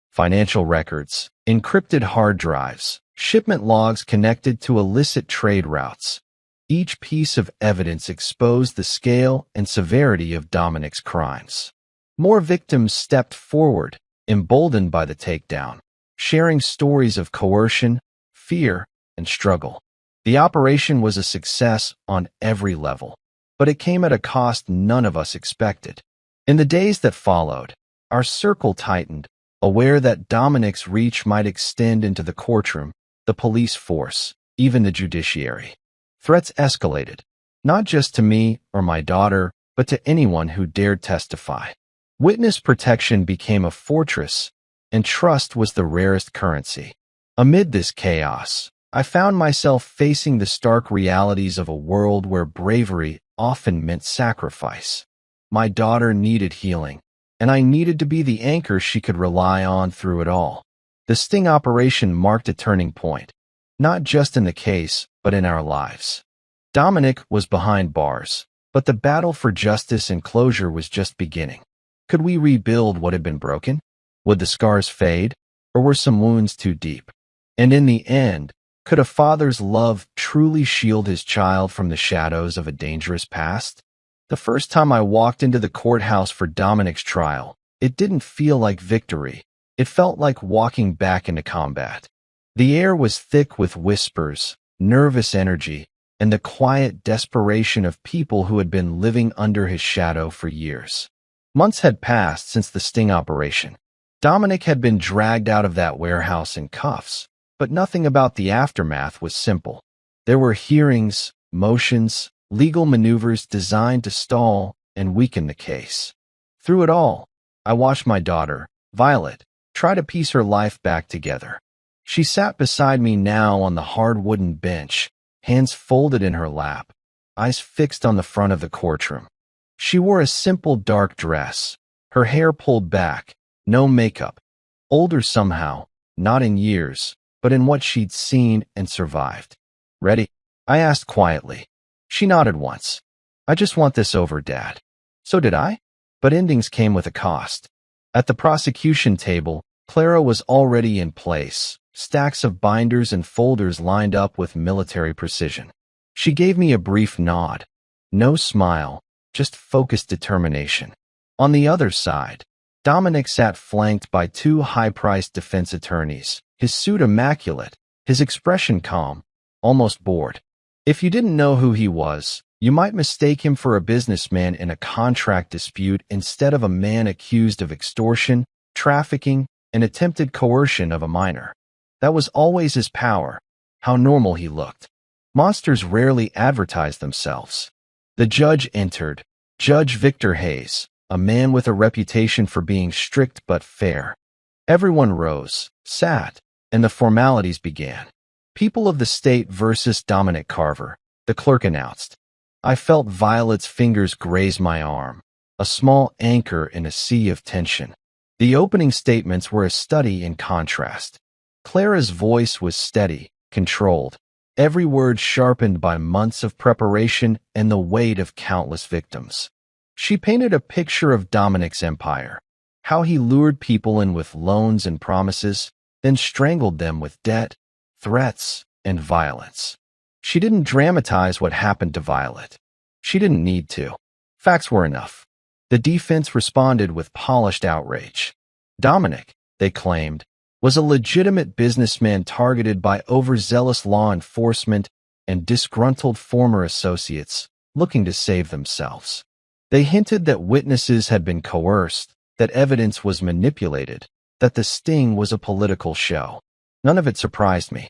Financial records, encrypted hard drives, shipment logs connected to illicit trade routes. Each piece of evidence exposed the scale and severity of Dominic's crimes. More victims stepped forward, emboldened by the takedown, sharing stories of coercion, fear, and struggle. The operation was a success on every level, but it came at a cost none of us expected. In the days that followed, our circle tightened, aware that Dominic's reach might extend into the courtroom, the police force, even the judiciary. Threats escalated, not just to me or my daughter, but to anyone who dared testify. Witness protection became a fortress, and trust was the rarest currency. Amid this chaos, I found myself facing the stark realities of a world where bravery often meant sacrifice. My daughter needed healing, and I needed to be the anchor she could rely on through it all. The sting operation marked a turning point, not just in the case, but in our lives. Dominic was behind bars, but the battle for justice and closure was just beginning. Could we rebuild what had been broken? Would the scars fade, or were some wounds too deep? And in the end, could a father's love truly shield his child from the shadows of a dangerous past? The first time I walked into the courthouse for Dominic's trial, it didn't feel like victory. It felt like walking back into combat. The air was thick with whispers, nervous energy, and the quiet desperation of people who had been living under his shadow for years. Months had passed since the sting operation. Dominic had been dragged out of that warehouse in cuffs, but nothing about the aftermath was simple. There were hearings, motions, legal maneuvers designed to stall and weaken the case. Through it all, I watched my daughter, Violet, try to piece her life back together. She sat beside me now on the hard wooden bench, hands folded in her lap, eyes fixed on the front of the courtroom. She wore a simple dark dress, her hair pulled back, no makeup. Older somehow, not in years, but in what she'd seen and survived. "Ready?" I asked quietly. She nodded once. I just want this over, Dad. So did I. But endings came with a cost. At the prosecution table, Clara was already in place, stacks of binders and folders lined up with military precision. She gave me a brief nod. No smile, just focused determination. On the other side, Dominic sat flanked by two high-priced defense attorneys, his suit immaculate, his expression calm, almost bored. If you didn't know who he was, you might mistake him for a businessman in a contract dispute instead of a man accused of extortion, trafficking, and attempted coercion of a minor. That was always his power, how normal he looked. Monsters rarely advertise themselves. The judge entered, Judge Victor Hayes, a man with a reputation for being strict but fair. Everyone rose, sat, and the formalities began. People of the state versus Dominic Carver, the clerk announced. I felt Violet's fingers graze my arm, a small anchor in a sea of tension. The opening statements were a study in contrast. Clara's voice was steady, controlled, every word sharpened by months of preparation and the weight of countless victims. She painted a picture of Dominic's empire, how he lured people in with loans and promises, then strangled them with debt, threats, and violence. She didn't dramatize what happened to Violet. She didn't need to. Facts were enough. The defense responded with polished outrage. Dominic, they claimed, was a legitimate businessman targeted by overzealous law enforcement and disgruntled former associates looking to save themselves. They hinted that witnesses had been coerced, that evidence was manipulated, that the sting was a political show. None of it surprised me.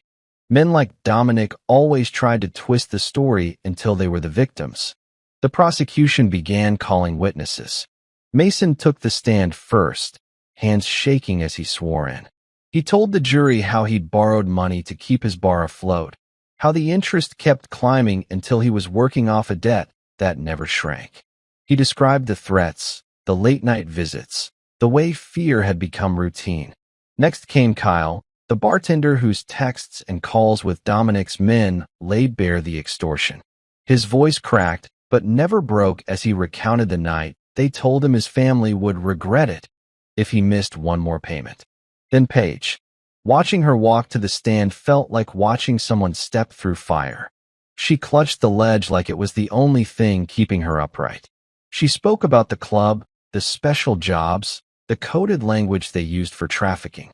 Men like Dominic always tried to twist the story until they were the victims. The prosecution began calling witnesses. Mason took the stand first, hands shaking as he swore in. He told the jury how he'd borrowed money to keep his bar afloat, how the interest kept climbing until he was working off a debt that never shrank. He described the threats, the late-night visits, the way fear had become routine. Next came Kyle, the bartender whose texts and calls with Dominic's men laid bare the extortion. His voice cracked, but never broke as he recounted the night. They told him his family would regret it if he missed one more payment. Then Paige. Watching her walk to the stand felt like watching someone step through fire. She clutched the ledge like it was the only thing keeping her upright. She spoke about the club, the special jobs, the coded language they used for trafficking.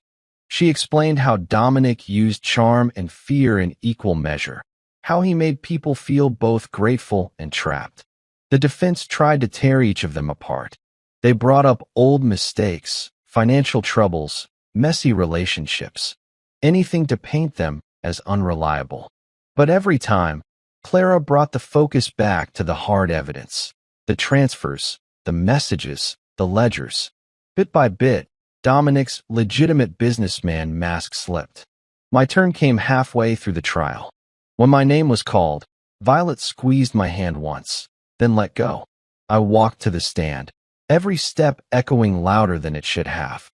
She explained how Dominic used charm and fear in equal measure, how he made people feel both grateful and trapped. The defense tried to tear each of them apart. They brought up old mistakes, financial troubles, messy relationships, anything to paint them as unreliable. But every time, Clara brought the focus back to the hard evidence, the transfers, the messages, the ledgers. Bit by bit, Dominic's legitimate businessman mask slipped. My turn came halfway through the trial. When my name was called, Violet squeezed my hand once, then let go. I walked to the stand, every step echoing louder than it should have.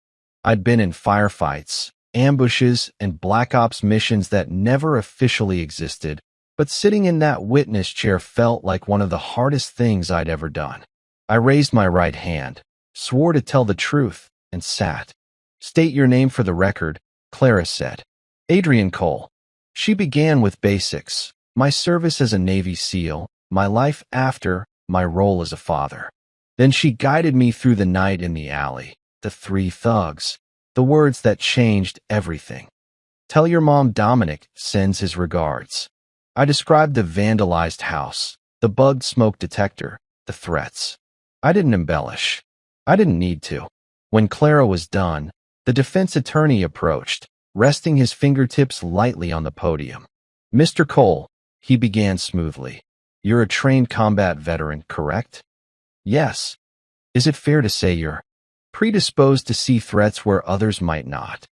I'd been in firefights, ambushes, and black ops missions that never officially existed, but sitting in that witness chair felt like one of the hardest things I'd ever done. I raised my right hand, swore to tell the truth, and sat. State your name for the record, Clara said. Adrian Cole. She began with basics, my service as a Navy SEAL, my life after, my role as a father. Then she guided me through the night in the alley, the three thugs, the words that changed everything. Tell your mom Dominic sends his regards. I described the vandalized house, the bugged smoke detector, the threats. I didn't embellish. I didn't need to. When Clara was done, the defense attorney approached, resting his fingertips lightly on the podium. Mr. Cole, he began smoothly. You're a trained combat veteran, correct? Yes. Is it fair to say you're predisposed to see threats where others might not?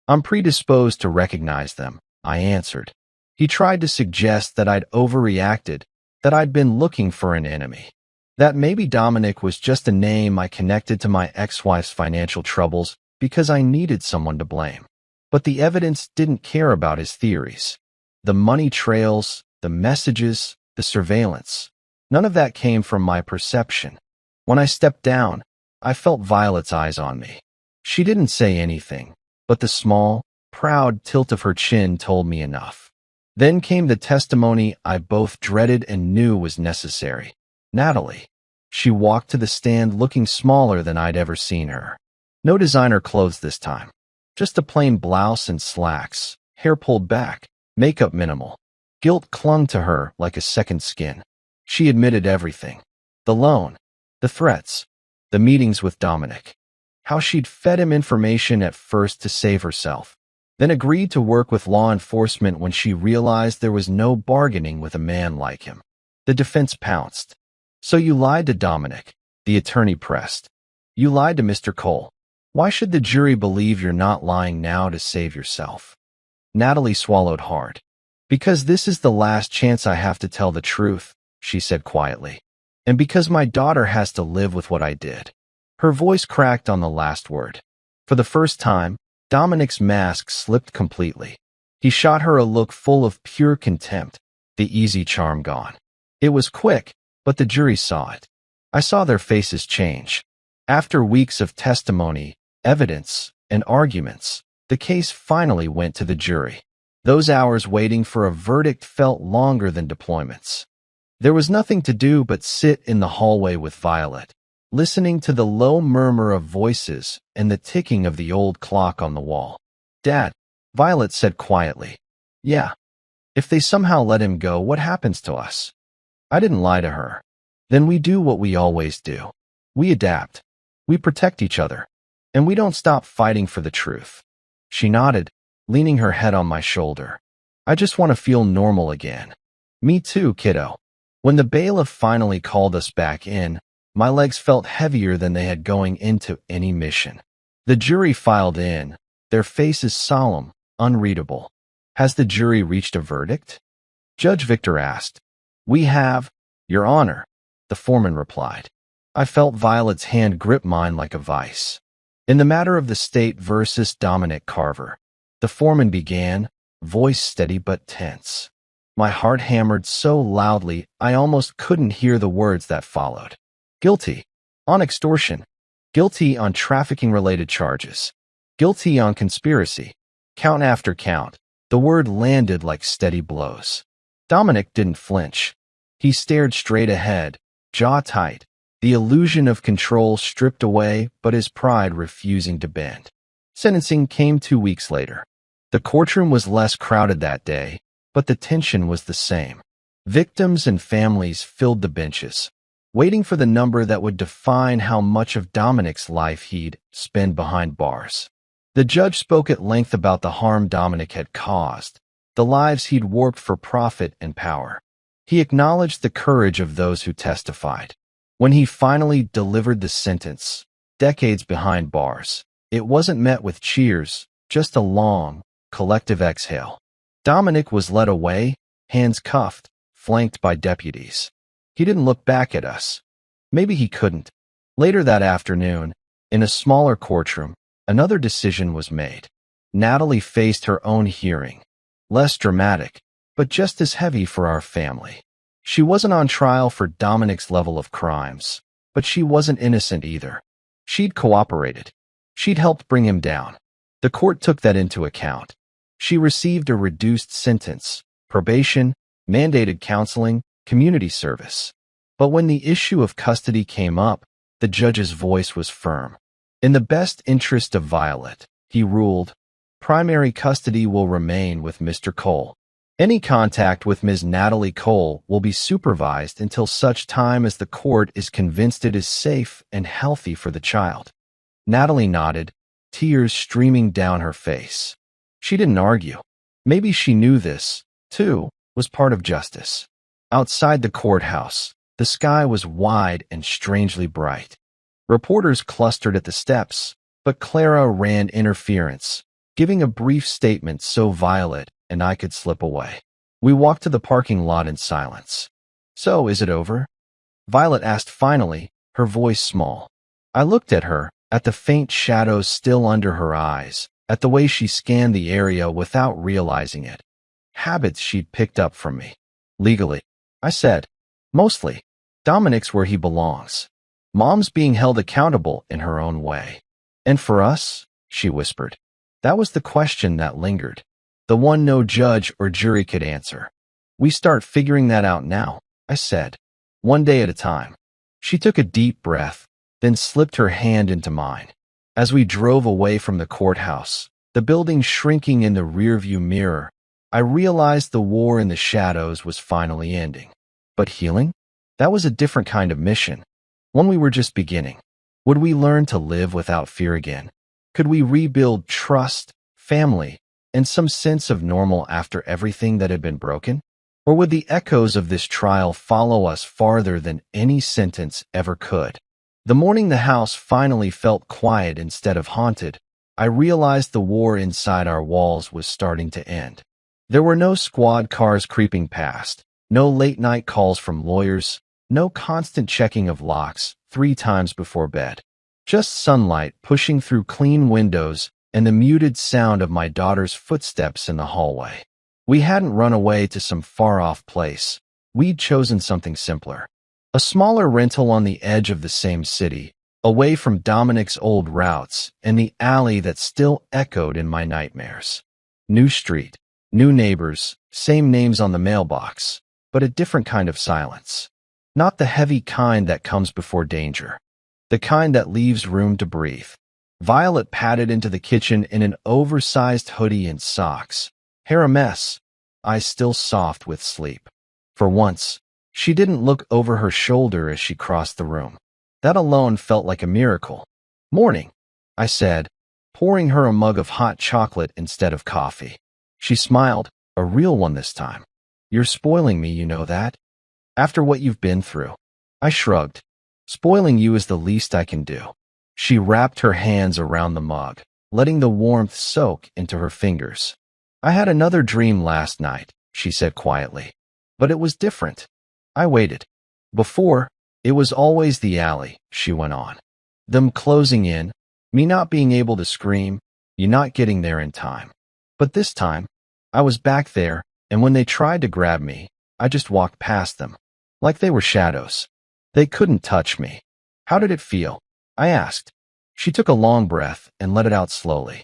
I'm predisposed to recognize them, I answered. He tried to suggest that I'd overreacted, that I'd been looking for an enemy, that maybe Dominic was just a name I connected to my ex-wife's financial troubles because I needed someone to blame. But the evidence didn't care about his theories. The money trails, the messages, the surveillance. None of that came from my perception. When I stepped down, I felt Violet's eyes on me. She didn't say anything, but the small, proud tilt of her chin told me enough. Then came the testimony I both dreaded and knew was necessary. Natalie. She walked to the stand looking smaller than I'd ever seen her. No designer clothes this time. Just a plain blouse and slacks, hair pulled back, makeup minimal. Guilt clung to her like a second skin. She admitted everything. The loan, the threats, the meetings with Dominic. How she'd fed him information at first to save herself, then agreed to work with law enforcement when she realized there was no bargaining with a man like him. The defense pounced. So you lied to Dominic, the attorney pressed. You lied to Mr. Cole. Why should the jury believe you're not lying now to save yourself? Natalie swallowed hard. Because this is the last chance I have to tell the truth, she said quietly. And because my daughter has to live with what I did. Her voice cracked on the last word. For the first time, Dominic's mask slipped completely. He shot her a look full of pure contempt, the easy charm gone. It was quick, but the jury saw it. I saw their faces change. After weeks of testimony, evidence, and arguments, the case finally went to the jury. Those hours waiting for a verdict felt longer than deployments. There was nothing to do but sit in the hallway with Violet, listening to the low murmur of voices and the ticking of the old clock on the wall. Dad, Violet said quietly. Yeah. If they somehow let him go, what happens to us? I didn't lie to her. Then we do what we always do. We adapt. We protect each other. And we don't stop fighting for the truth. She nodded, leaning her head on my shoulder. I just want to feel normal again. Me too, kiddo. When the bailiff finally called us back in, my legs felt heavier than they had going into any mission. The jury filed in, their faces solemn, unreadable. Has the jury reached a verdict? Judge Victor asked. We have, Your Honor, the foreman replied. I felt Violet's hand grip mine like a vice. In the matter of the state versus Dominic Carver, the foreman began, voice steady but tense. My heart hammered so loudly I almost couldn't hear the words that followed. Guilty on extortion, guilty on trafficking-related charges, guilty on conspiracy. Count after count, the word landed like steady blows. Dominic didn't flinch. He stared straight ahead, jaw tight, the illusion of control stripped away but his pride refusing to bend. Sentencing came 2 weeks later. The courtroom was less crowded that day, but the tension was the same. Victims and families filled the benches, waiting for the number that would define how much of Dominic's life he'd spend behind bars. The judge spoke at length about the harm Dominic had caused, the lives he'd warped for profit and power. He acknowledged the courage of those who testified. When he finally delivered the sentence, decades behind bars, it wasn't met with cheers, just a long, collective exhale. Dominic was led away, hands cuffed, flanked by deputies. He didn't look back at us. Maybe he couldn't. Later that afternoon, in a smaller courtroom, another decision was made. Natalie faced her own hearing. Less dramatic, but just as heavy for our family. She wasn't on trial for Dominic's level of crimes, but she wasn't innocent either. She'd cooperated. She'd helped bring him down. The court took that into account. She received a reduced sentence, probation, mandated counseling, community service. But when the issue of custody came up, the judge's voice was firm. In the best interest of Violet, he ruled, primary custody will remain with Mr. Cole. Any contact with Ms. Natalie Cole will be supervised until such time as the court is convinced it is safe and healthy for the child. Natalie nodded, tears streaming down her face. She didn't argue. Maybe she knew this, too, was part of justice. Outside the courthouse, the sky was wide and strangely bright. Reporters clustered at the steps, but Clara ran interference, giving a brief statement so Violet and I could slip away. We walked to the parking lot in silence. So, is it over? Violet asked finally, her voice small. I looked at her, at the faint shadows still under her eyes, at the way she scanned the area without realizing it. Habits she'd picked up from me. Legally. I said. Mostly. Dominic's where he belongs. Mom's being held accountable in her own way. And for us? She whispered. That was the question that lingered. The one no judge or jury could answer. We start figuring that out now, I said. One day at a time. She took a deep breath, then slipped her hand into mine. As we drove away from the courthouse, the building shrinking in the rearview mirror, I realized the war in the shadows was finally ending. But healing? That was a different kind of mission. One we were just beginning. Would we learn to live without fear again? Could we rebuild trust, family, and some sense of normal after everything that had been broken? Or would the echoes of this trial follow us farther than any sentence ever could? The morning the house finally felt quiet instead of haunted, I realized the war inside our walls was starting to end. There were no squad cars creeping past, no late-night calls from lawyers, no constant checking of locks 3 times before bed. Just sunlight pushing through clean windows and the muted sound of my daughter's footsteps in the hallway. We hadn't run away to some far-off place. We'd chosen something simpler. A smaller rental on the edge of the same city, away from Dominic's old routes and the alley that still echoed in my nightmares. New street, new neighbors, same names on the mailbox, but a different kind of silence. Not the heavy kind that comes before danger. The kind that leaves room to breathe. Violet padded into the kitchen in an oversized hoodie and socks. Hair a mess, eyes still soft with sleep. For once, she didn't look over her shoulder as she crossed the room. That alone felt like a miracle. Morning, I said, pouring her a mug of hot chocolate instead of coffee. She smiled, a real one this time. You're spoiling me, you know that? After what you've been through. I shrugged. Spoiling you is the least I can do. She wrapped her hands around the mug, letting the warmth soak into her fingers. I had another dream last night, she said quietly. But it was different. I waited. Before, it was always the alley, she went on. Them closing in, me not being able to scream, you not getting there in time. But this time, I was back there, and when they tried to grab me, I just walked past them, like they were shadows. They couldn't touch me. How did it feel? I asked. She took a long breath and let it out slowly.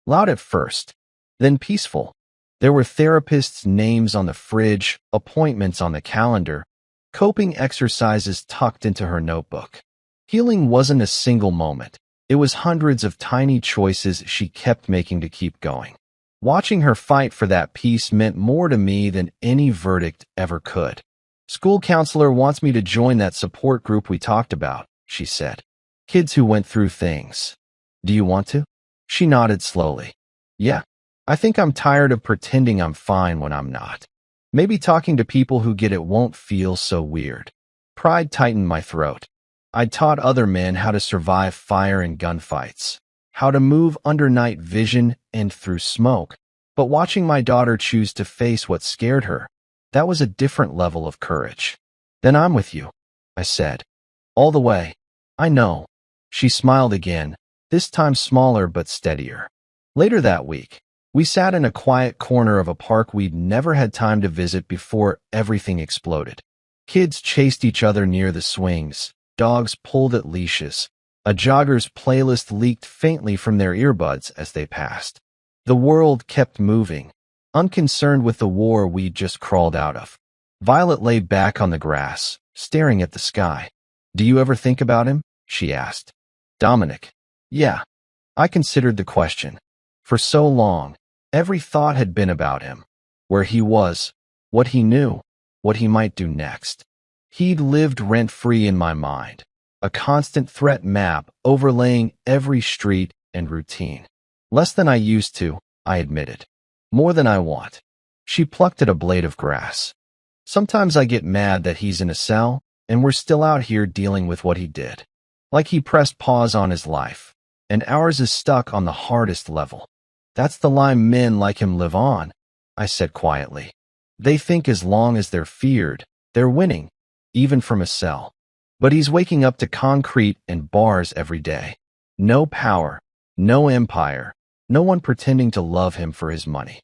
Loud at first, then peaceful. There were therapists' names on the fridge, appointments on the calendar, coping exercises tucked into her notebook. Healing wasn't a single moment. It was hundreds of tiny choices she kept making to keep going. Watching her fight for that peace meant more to me than any verdict ever could. School counselor wants me to join that support group we talked about, she said. Kids who went through things. Do you want to? She nodded slowly. Yeah, I think I'm tired of pretending I'm fine when I'm not. Maybe talking to people who get it won't feel so weird. Pride tightened my throat. I'd taught other men how to survive fire and gunfights, how to move under night vision and through smoke. But watching my daughter choose to face what scared her, that was a different level of courage. Then I'm with you, I said. All the way. I know. She smiled again, this time smaller but steadier. Later that week, we sat in a quiet corner of a park we'd never had time to visit before everything exploded. Kids chased each other near the swings, dogs pulled at leashes. A jogger's playlist leaked faintly from their earbuds as they passed. The world kept moving, unconcerned with the war we'd just crawled out of. Violet lay back on the grass, staring at the sky. Do you ever think about him? She asked. Dominic. Yeah. I considered the question. For so long, every thought had been about him. Where he was, what he knew, what he might do next. He'd lived rent-free in my mind, a constant threat map overlaying every street and routine. Less than I used to, I admitted. More than I want. She plucked at a blade of grass. Sometimes I get mad that he's in a cell, and we're still out here dealing with what he did. Like he pressed pause on his life, and ours is stuck on the hardest level. That's the line men like him live on, I said quietly. They think as long as they're feared, they're winning, even from a cell. But he's waking up to concrete and bars every day. No power, no empire, no one pretending to love him for his money.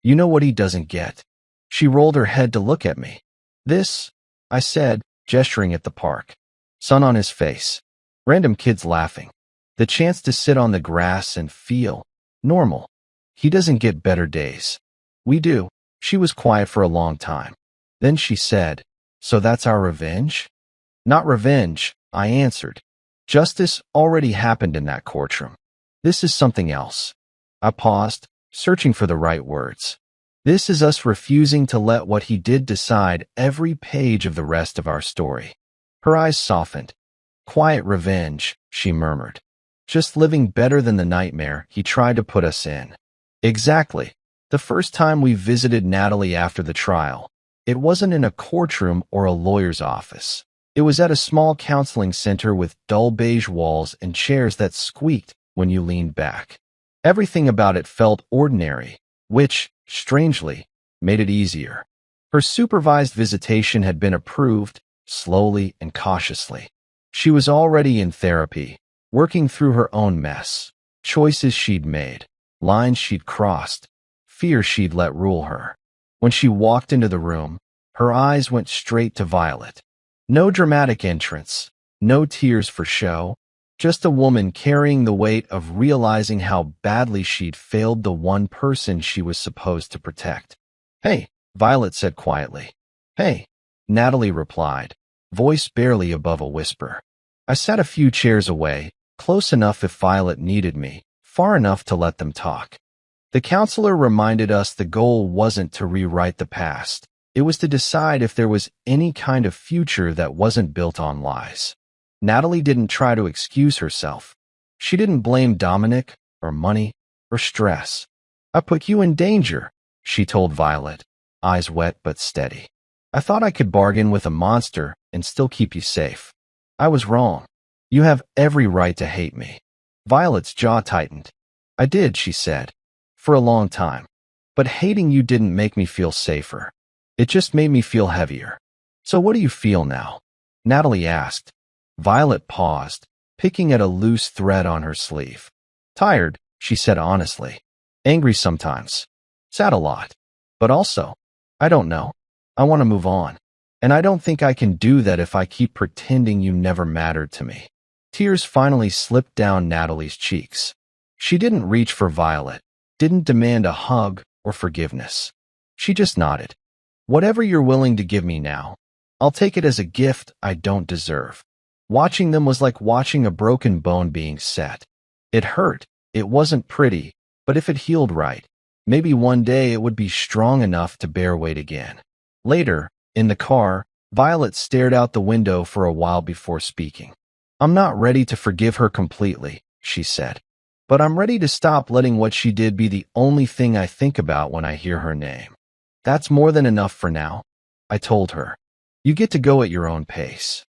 You know what he doesn't get? She rolled her head to look at me. This, I said, gesturing at the park. Sun on his face. Random kids laughing. The chance to sit on the grass and feel normal. He doesn't get better days. We do. She was quiet for a long time. Then she said, "So that's our revenge?" "Not revenge," I answered. "Justice already happened in that courtroom. This is something else." I paused, searching for the right words. "This is us refusing to let what he did decide every page of the rest of our story." Her eyes softened. "Quiet revenge," she murmured. "Just living better than the nightmare he tried to put us in." Exactly. The first time we visited Natalie after the trial, it wasn't in a courtroom or a lawyer's office. It was at a small counseling center with dull beige walls and chairs that squeaked when you leaned back. Everything about it felt ordinary, which, strangely, made it easier. Her supervised visitation had been approved, slowly and cautiously. She was already in therapy, working through her own mess, choices she'd made, lines she'd crossed, fear she'd let rule her. When she walked into the room, her eyes went straight to Violet. No dramatic entrance, no tears for show, just a woman carrying the weight of realizing how badly she'd failed the one person she was supposed to protect. "Hey," Violet said quietly. "Hey," Natalie replied, voice barely above a whisper. I sat a few chairs away, close enough if Violet needed me, far enough to let them talk. The counselor reminded us the goal wasn't to rewrite the past. It was to decide if there was any kind of future that wasn't built on lies. Natalie didn't try to excuse herself. She didn't blame Dominic, or money, or stress. "I put you in danger," she told Violet, eyes wet but steady. "I thought I could bargain with a monster and still keep you safe. I was wrong. You have every right to hate me." Violet's jaw tightened. "I did," she said, "for a long time. But hating you didn't make me feel safer. It just made me feel heavier." "So what do you feel now?" Natalie asked. Violet paused, picking at a loose thread on her sleeve. "Tired," she said honestly. "Angry sometimes. Sad a lot. But also, I don't know. I want to move on. And I don't think I can do that if I keep pretending you never mattered to me." Tears finally slipped down Natalie's cheeks. She didn't reach for Violet, didn't demand a hug or forgiveness. She just nodded. "Whatever you're willing to give me now, I'll take it as a gift I don't deserve." Watching them was like watching a broken bone being set. It hurt. It wasn't pretty, but if it healed right, maybe one day it would be strong enough to bear weight again. Later, in the car, Violet stared out the window for a while before speaking. "I'm not ready to forgive her completely," she said. "But I'm ready to stop letting what she did be the only thing I think about when I hear her name." "That's more than enough for now," I told her. "You get to go at your own pace."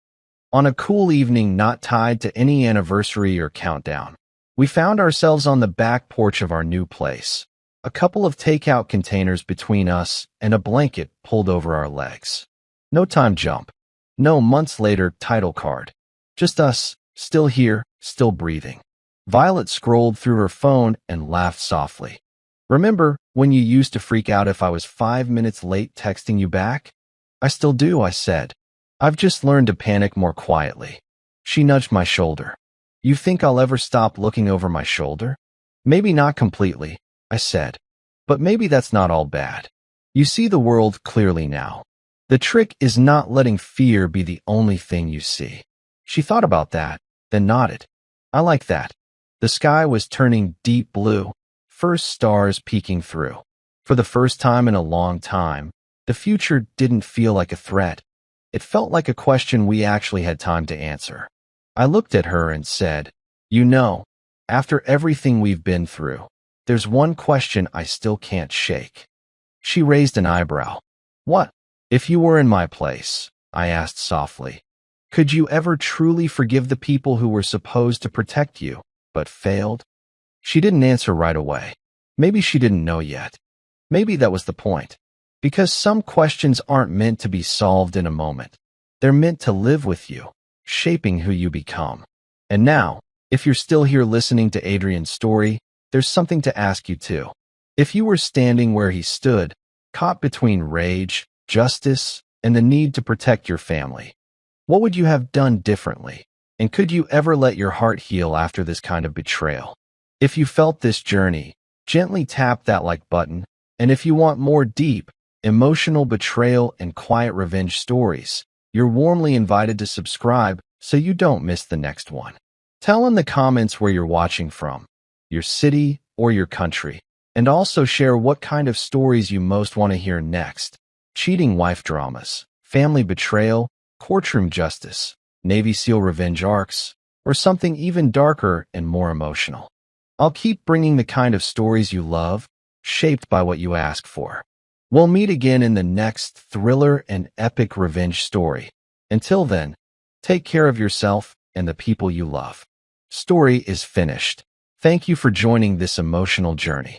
On a cool evening not tied to any anniversary or countdown, we found ourselves on the back porch of our new place, a couple of takeout containers between us and a blanket pulled over our legs. No time jump. No months later title card. Just us, still here, still breathing. Violet scrolled through her phone and laughed softly. "Remember when you used to freak out if I was 5 minutes late texting you back?" "I still do," I said. "I've just learned to panic more quietly." She nudged my shoulder. "You think I'll ever stop looking over my shoulder?" "Maybe not completely," I said. "But maybe that's not all bad. You see the world clearly now. The trick is not letting fear be the only thing you see." She thought about that, then nodded. "I like that." The sky was turning deep blue, first stars peeking through. For the first time in a long time, the future didn't feel like a threat. It felt like a question we actually had time to answer. I looked at her and said, "You know, after everything we've been through, there's one question I still can't shake." She raised an eyebrow. "What?" "If you were in my place," I asked softly, "could you ever truly forgive the people who were supposed to protect you, but failed?" She didn't answer right away. Maybe she didn't know yet. Maybe that was the point. Because some questions aren't meant to be solved in a moment. They're meant to live with you, shaping who you become. And now, if you're still here listening to Adrian's story, there's something to ask you too. If you were standing where he stood, caught between rage, justice, and the need to protect your family. What would you have done differently? And could you ever let your heart heal after this kind of betrayal? If you felt this journey, gently tap that like button. And if you want more deep, emotional betrayal and quiet revenge stories, you're warmly invited to subscribe so you don't miss the next one. Tell in the comments where you're watching from, your city or your country, and also share what kind of stories you most want to hear next. Cheating wife dramas, family betrayal, courtroom justice, Navy SEAL revenge arcs, or something even darker and more emotional. I'll keep bringing the kind of stories you love, shaped by what you ask for. We'll meet again in the next thriller and epic revenge story. Until then, take care of yourself and the people you love. Story is finished. Thank you for joining this emotional journey.